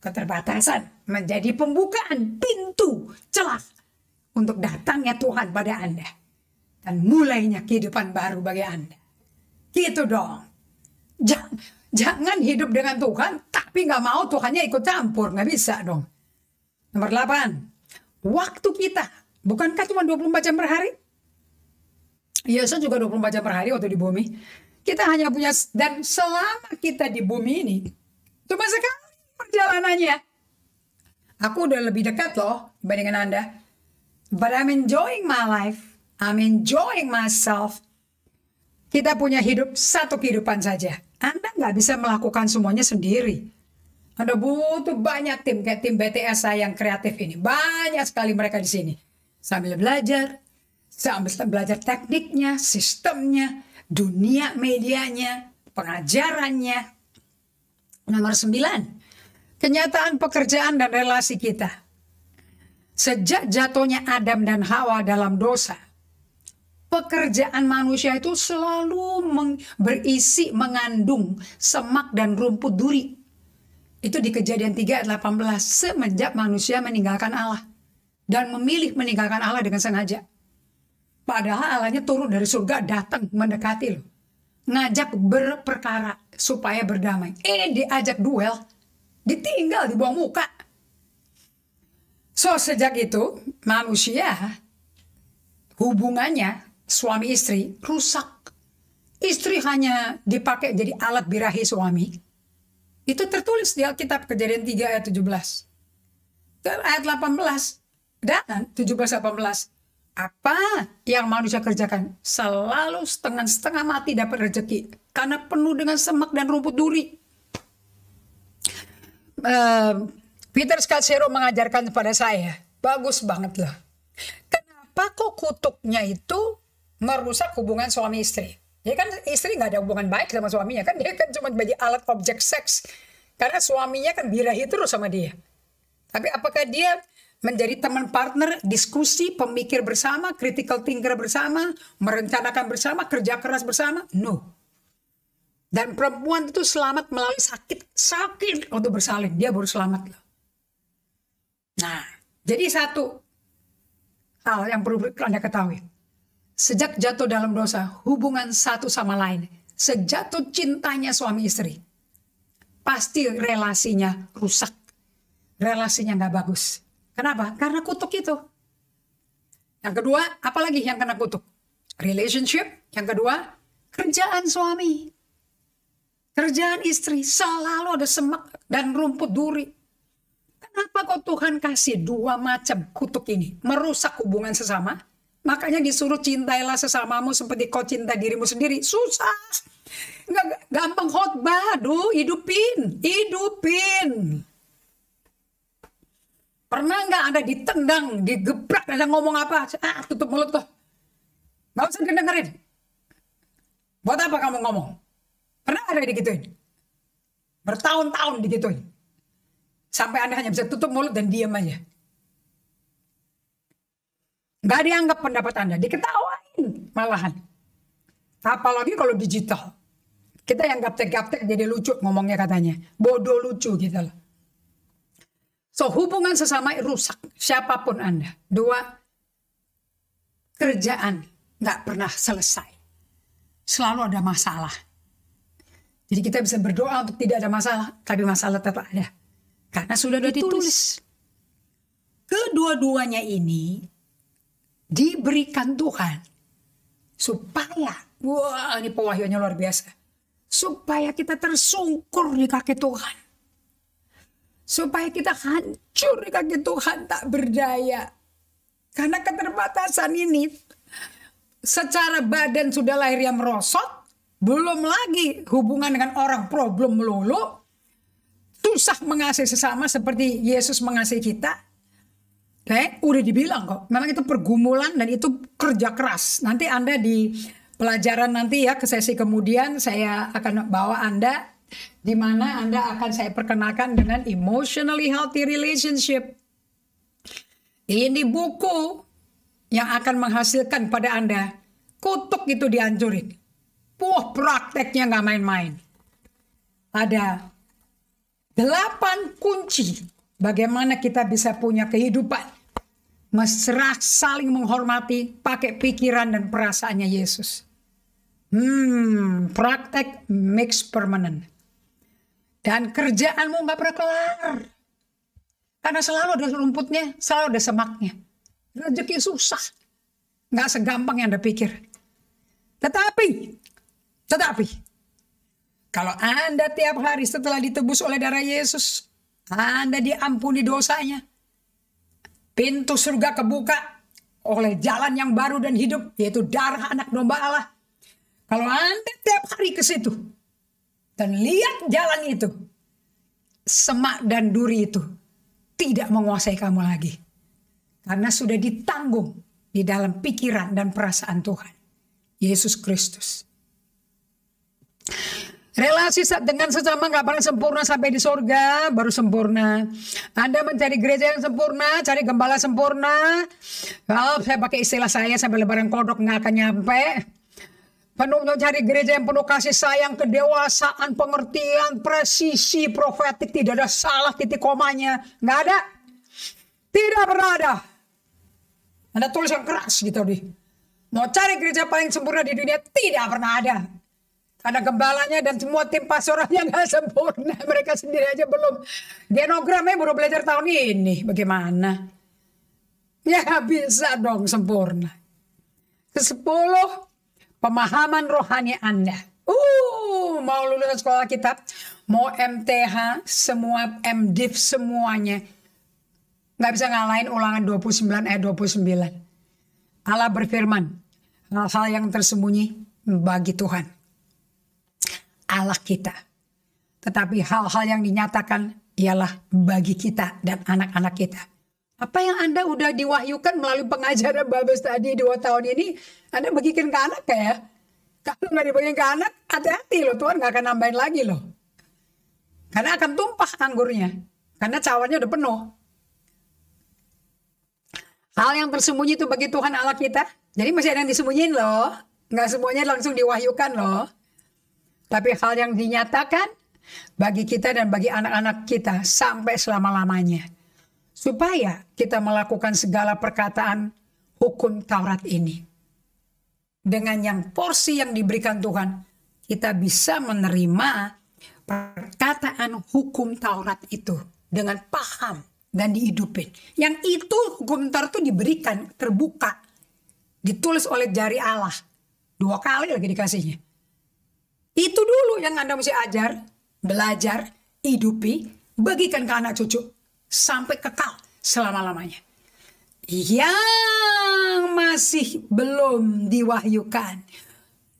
Keterbatasan menjadi pembukaan pintu celah untuk datangnya Tuhan pada Anda. Dan mulainya kehidupan baru bagi Anda. Gitu dong. Jangan hidup dengan Tuhan, tapi nggak mau Tuhannya ikut campur. Nggak bisa dong. Nomor 8. Waktu kita. Bukankah cuma 24 jam per hari? Yesus juga 24 jam per hari waktu di bumi. Kita hanya punya, dan selama kita di bumi ini, cuma sekali perjalanannya. Aku udah lebih dekat loh dibandingkan Anda. But I'm enjoying my life. I'm enjoying myself. Kita punya hidup satu kehidupan saja. Anda nggak bisa melakukan semuanya sendiri. Anda butuh banyak tim, kayak tim BTS saya yang kreatif ini. Banyak sekali mereka di sini. Sambil belajar tekniknya, sistemnya, dunia medianya, pengajarannya. Nomor 9. Kenyataan pekerjaan dan relasi kita. Sejak jatuhnya Adam dan Hawa dalam dosa, pekerjaan manusia itu selalu berisi mengandung semak dan rumput duri. Itu di Kejadian 3 ayat 18. Semenjak manusia meninggalkan Allah dan memilih meninggalkan Allah dengan sengaja. Padahal Allahnya turun dari surga, datang mendekati lo, ngajak berperkara supaya berdamai. Diajak duel, ditinggal, dibuang muka. So sejak itu manusia hubungannya suami istri rusak. Istri hanya dipakai jadi alat birahi suami. Itu tertulis di Alkitab Kejadian 3 ayat 17. Ayat 18 dan 17-18. Apa yang manusia kerjakan? Selalu setengah-setengah mati dapat rezeki. Karena penuh dengan semak dan rumput duri. Peter Scazzero mengajarkan kepada saya. Bagus banget lah. Kenapa kok kutuknya itu merusak hubungan suami istri? Ya kan istri nggak ada hubungan baik sama suaminya. Kan dia kan cuma menjadi alat objek seks. Karena suaminya kan birahi terus sama dia. Tapi apakah dia menjadi teman partner, diskusi, pemikir bersama, critical thinker bersama, merencanakan bersama, kerja keras bersama? No. Dan perempuan itu selamat melalui sakit untuk bersalin. Dia baru selamat loh. Nah, jadi satu hal yang perlu Anda ketahui. Sejak jatuh dalam dosa, hubungan satu sama lain, sejatuh cintanya suami istri, pasti relasinya rusak. Relasinya nggak bagus. Kenapa? Karena kutuk itu. Yang kedua, apalagi yang kena kutuk? Relationship. Yang kedua, kerjaan suami. Kerjaan istri. Selalu ada semak dan rumput duri. Kenapa kok Tuhan kasih dua macam kutuk ini? Merusak hubungan sesama. Makanya disuruh cintailah sesamamu seperti kau cinta dirimu sendiri. Susah. Nggak gampang khotbah. Aduh, hidupin. Pernah nggak Anda ditendang, digebrak, Anda ngomong apa? Tutup mulut tuh. Nggak usah dengerin. Buat apa kamu ngomong? Pernah ada digituin? Bertahun-tahun digituin. Sampai Anda hanya bisa tutup mulut dan diam aja. Nggak dianggap pendapat Anda, diketawain malahan. Apalagi kalau digital. Kita yang gaptek-gaptek jadi lucu ngomongnya katanya. Bodoh lucu gitu loh. So, hubungan sesama rusak. Siapapun Anda. 2, kerjaan nggak pernah selesai. Selalu ada masalah. Jadi kita bisa berdoa untuk tidak ada masalah. Tapi masalah tetap ada. Karena sudah ditulis. Kedua-duanya ini diberikan Tuhan. Supaya, wah ini pewahyuannya luar biasa. Supaya kita tersungkur di kaki Tuhan. Supaya kita hancur di kaki Tuhan, tak berdaya. Karena keterbatasan ini, secara badan sudah lahir yang merosot, belum lagi hubungan dengan orang problem melulu, susah mengasihi sesama seperti Yesus mengasihi kita. Udah dibilang kok, memang itu pergumulan dan itu kerja keras. Nanti Anda di pelajaran nanti ya, ke sesi kemudian saya akan bawa Anda di mana Anda akan saya perkenalkan dengan emotionally healthy relationship. Ini buku yang akan menghasilkan pada Anda kutuk itu dihancurin. Prakteknya nggak main-main. Ada 8 kunci bagaimana kita bisa punya kehidupan mesra, saling menghormati, pakai pikiran dan perasaannya Yesus. Praktek mix permanent. Dan kerjaanmu nggak pernah kelar. Karena selalu ada rumputnya, selalu ada semaknya. Rezeki susah. Nggak segampang yang Anda pikir. Tetapi, kalau Anda tiap hari setelah ditebus oleh darah Yesus, Anda diampuni dosanya. Pintu surga kebuka oleh jalan yang baru dan hidup, yaitu darah anak domba Allah. Kalau Anda tiap hari ke situ dan lihat jalan itu, semak dan duri itu tidak menguasai kamu lagi. Karena sudah ditanggung di dalam pikiran dan perasaan Tuhan, Yesus Kristus. Relasi dengan sesama gak pernah sempurna sampai di surga, baru sempurna. Anda mencari gereja yang sempurna, cari gembala sempurna. Kalau saya pakai istilah saya sampai lebaran kodok gak akan nyampe. Penuh cari gereja yang penuh kasih sayang, kedewasaan, pengertian, presisi, profetik, tidak ada salah titik komanya. Gak ada. Tidak pernah ada. Anda tulis yang keras gitu deh. Mau cari gereja paling sempurna di dunia, tidak pernah ada. Karena gembalanya dan semua tim pastoralnya nggak sempurna. Mereka sendiri aja belum. Genogramnya baru belajar tahun ini. Bagaimana? Ya bisa dong sempurna. Ke-10, pemahaman rohani Anda. Mau lulus sekolah kitab, mau MTH, semua MDiv semuanya. Nggak bisa ngalahin Ulangan 29 ayat 29. Allah berfirman, hal-hal yang tersembunyi bagi Tuhan, Allah kita. Tetapi hal-hal yang dinyatakan ialah bagi kita dan anak-anak kita. Apa yang Anda udah diwahyukan melalui pengajaran Babes tadi 2 tahun ini, Anda bagikan ke anak ya. Kalau nggak dibagikan ke anak, hati-hati loh, Tuhan nggak akan nambahin lagi loh. Karena akan tumpah anggurnya. Karena cawannya udah penuh. Hal yang tersembunyi itu bagi Tuhan Allah kita. Jadi masih ada yang disembunyiin loh. Nggak semuanya langsung diwahyukan loh. Tapi hal yang dinyatakan bagi kita dan bagi anak-anak kita sampai selama-lamanya. Supaya kita melakukan segala perkataan hukum Taurat ini. Dengan yang porsi yang diberikan Tuhan, kita bisa menerima perkataan hukum Taurat itu dengan paham dan dihidupin. Yang itu hukum Taurat itu diberikan, terbuka. Ditulis oleh jari Allah. 2 kali lagi dikasihnya. Itu dulu yang Anda mesti ajar, belajar, hidupi, bagikan ke anak cucu. Sampai kekal selama-lamanya. yang masih belum diwahyukan,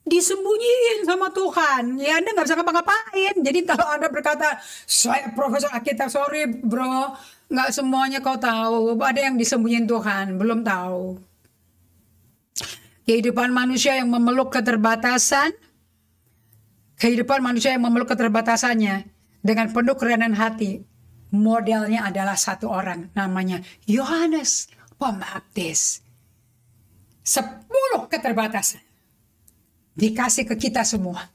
disembunyiin sama Tuhan. Ya Anda nggak bisa ngapa-ngapain. Jadi kalau Anda berkata, saya Profesor Akita, sorry bro, nggak semuanya kau tahu. Ada yang disembunyiin Tuhan, belum tahu. Kehidupan manusia yang memeluk keterbatasan, kehidupan manusia yang memeluk keterbatasannya dengan penuh kerendahan hati, modelnya adalah satu orang, namanya Yohanes Pembaptis. 10 keterbatasan dikasih ke kita semua.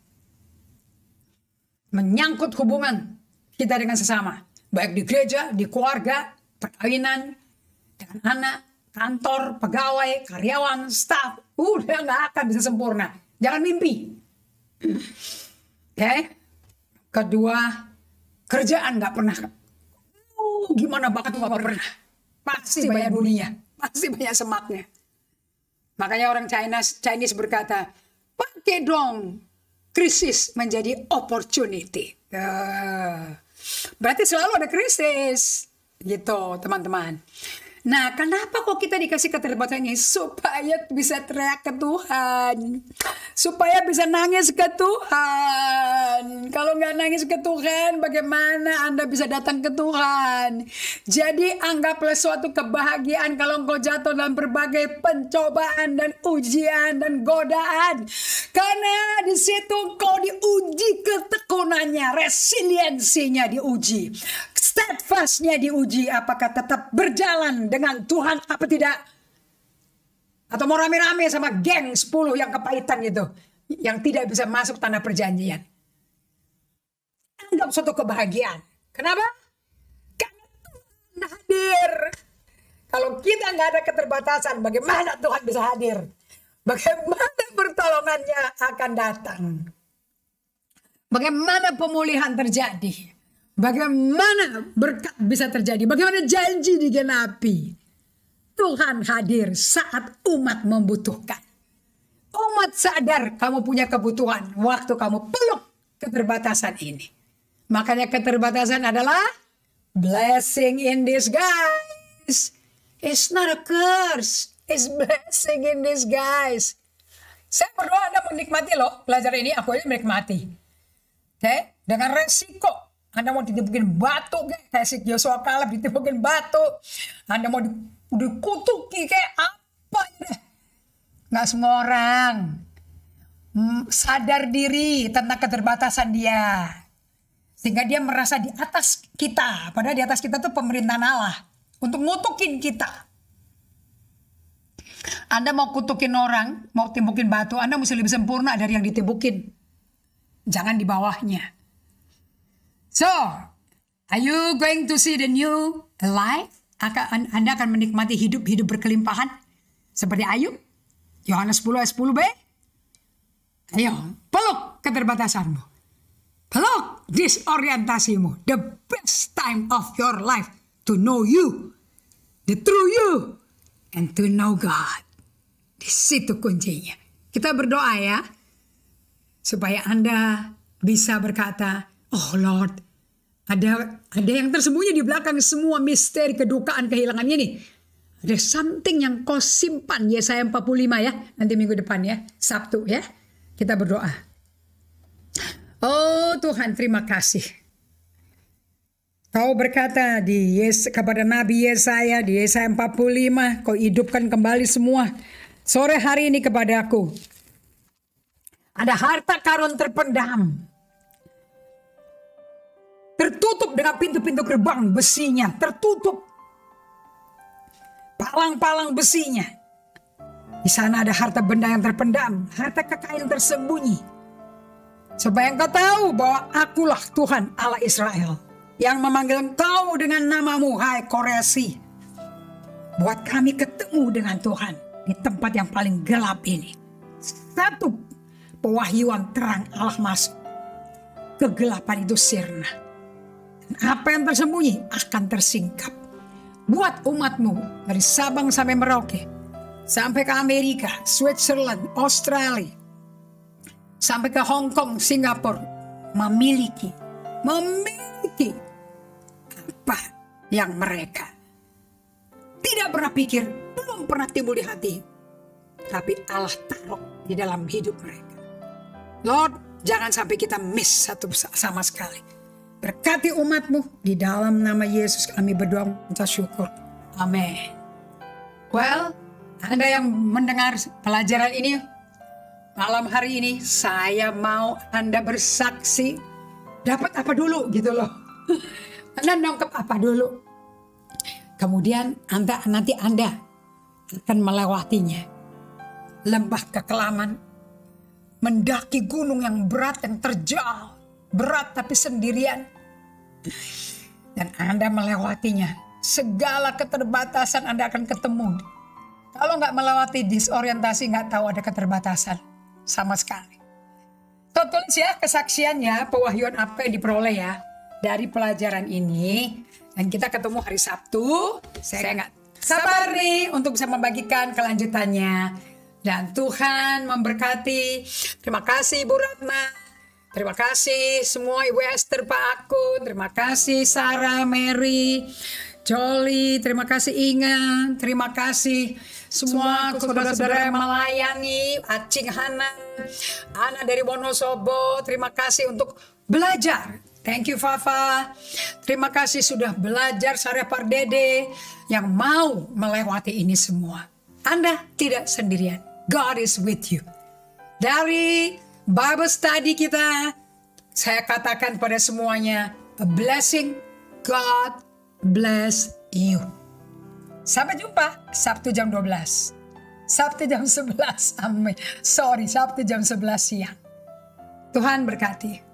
Menyangkut hubungan kita dengan sesama. Baik di gereja, di keluarga, perkawinan, dengan anak, kantor, pegawai, karyawan, staf. Udah gak akan bisa sempurna. Jangan mimpi. Oke. Kedua, kerjaan gak pernah. Gimana bakat gak pernah. Pasti banyak dunia. Pasti banyak semaknya. Makanya orang Chinese berkata, pakai dong krisis menjadi opportunity. Berarti selalu ada krisis. Gitu teman-teman. Nah, kenapa kok kita dikasih keterbatasan ini? Supaya bisa teriak ke Tuhan. Supaya bisa nangis ke Tuhan. Kalau nggak nangis ke Tuhan, bagaimana Anda bisa datang ke Tuhan? Jadi anggaplah suatu kebahagiaan kalau engkau jatuh dalam berbagai pencobaan dan ujian dan godaan. Karena di situ engkau diuji ketekunannya, resiliensinya diuji. Steadfastnya diuji, apakah tetap berjalan dengan Tuhan apa tidak. Atau mau rame-rame sama geng 10 yang kepahitan gitu. Yang tidak bisa masuk tanah perjanjian. Anggap suatu kebahagiaan. Kenapa? Karena Tuhan hadir. Kalau kita nggak ada keterbatasan, bagaimana Tuhan bisa hadir? Bagaimana pertolongannya akan datang? Bagaimana pemulihan terjadi? Bagaimana berkat bisa terjadi? Bagaimana janji digenapi? Tuhan hadir saat umat membutuhkan. Umat sadar kamu punya kebutuhan waktu kamu peluk keterbatasan ini. Makanya keterbatasan adalah blessing in disguise. It's not a curse. It's blessing in disguise. Saya berdoa Anda menikmati loh pelajaran ini. Aku aja menikmati. Oke? Dengan resiko. Anda mau ditipukin batu kayak si Yosua Kaleb ditipukin batu. Anda mau dikutuki kayak apa. Nggak semua orang sadar diri tentang keterbatasan dia. Sehingga dia merasa di atas kita. Padahal di atas kita tuh pemerintahan Allah. Untuk ngutukin kita. Anda mau kutukin orang, mau timbukin batu, Anda mesti lebih sempurna dari yang ditibukin. Jangan di bawahnya. So, are you going to see the new life? Anda akan menikmati hidup berkelimpahan seperti Ayub, Yohanes 10 ayat 10b. Ayo, peluk keterbatasanmu, peluk disorientasimu. The best time of your life to know you, the true you, and to know God. Di situ kuncinya. Kita berdoa ya, supaya Anda bisa berkata, oh Lord, ada yang tersembunyi di belakang semua misteri kedukaan kehilangan ini. Ada something yang kau simpan. Yesaya 45 ya. Nanti minggu depan ya. Sabtu ya. Kita berdoa. Oh Tuhan, terima kasih. Kau berkata kepada Nabi Yesaya di Yesaya 45. Kau hidupkan kembali semua. Sore hari ini kepadaku. Ada harta karun terpendam. Tertutup dengan pintu-pintu gerbang besinya. Tertutup. Palang-palang besinya. Di sana ada harta benda yang terpendam. Harta kekayaan tersembunyi. Supaya engkau tahu bahwa akulah Tuhan Allah Israel. Yang memanggil engkau dengan namamu, hai Koresi. Buat kami ketemu dengan Tuhan. Di tempat yang paling gelap ini. Satu pewahyuan terang Allah masuk. Kegelapan itu sirna. Apa yang tersembunyi akan tersingkap. Buat umatmu dari Sabang sampai Merauke, sampai ke Amerika, Switzerland, Australia, sampai ke Hong Kong, Singapura, memiliki apa yang mereka tidak tidak pernah pikir, belum pernah timbul di hati. Tapi Allah taruh di dalam hidup mereka. Lord, jangan sampai kita miss satu sama sekali. Berkati umat-Mu, di dalam nama Yesus kami berdoa minta syukur. Amin. Well, Anda yang mendengar pelajaran ini, malam hari ini saya mau Anda bersaksi. Dapat apa dulu gitu loh. Anda nangkep apa dulu. Kemudian nanti Anda akan melewatinya. Lembah kekelaman, mendaki gunung yang berat, yang terjal, berat tapi sendirian. Dan Anda melewatinya, segala keterbatasan Anda akan ketemu. Kalau nggak melewati disorientasi, nggak tahu ada keterbatasan sama sekali. Tulis ya kesaksiannya, pewahyuan apa yang diperoleh ya dari pelajaran ini. Dan kita ketemu hari Sabtu. Saya nggak sabar nih untuk bisa membagikan kelanjutannya. Dan Tuhan memberkati. Terima kasih Ibu Ratna. Terima kasih semua Ibu Esther, Pak Akun. Terima kasih Sarah, Mary, Jolly. Terima kasih Inga. Terima kasih semua saudara-saudara yang melayani. Acing Hana, Ana dari Wonosobo. Terima kasih untuk belajar. Thank you Fafa. Terima kasih sudah belajar. Sarah Pardede yang mau melewati ini semua. Anda tidak sendirian. God is with you. Dari Bible study kita, saya katakan pada semuanya, a blessing, God bless you. Sampai jumpa Sabtu jam 12. Sabtu jam 11. Amin. Sabtu jam 11 siang. Tuhan berkati.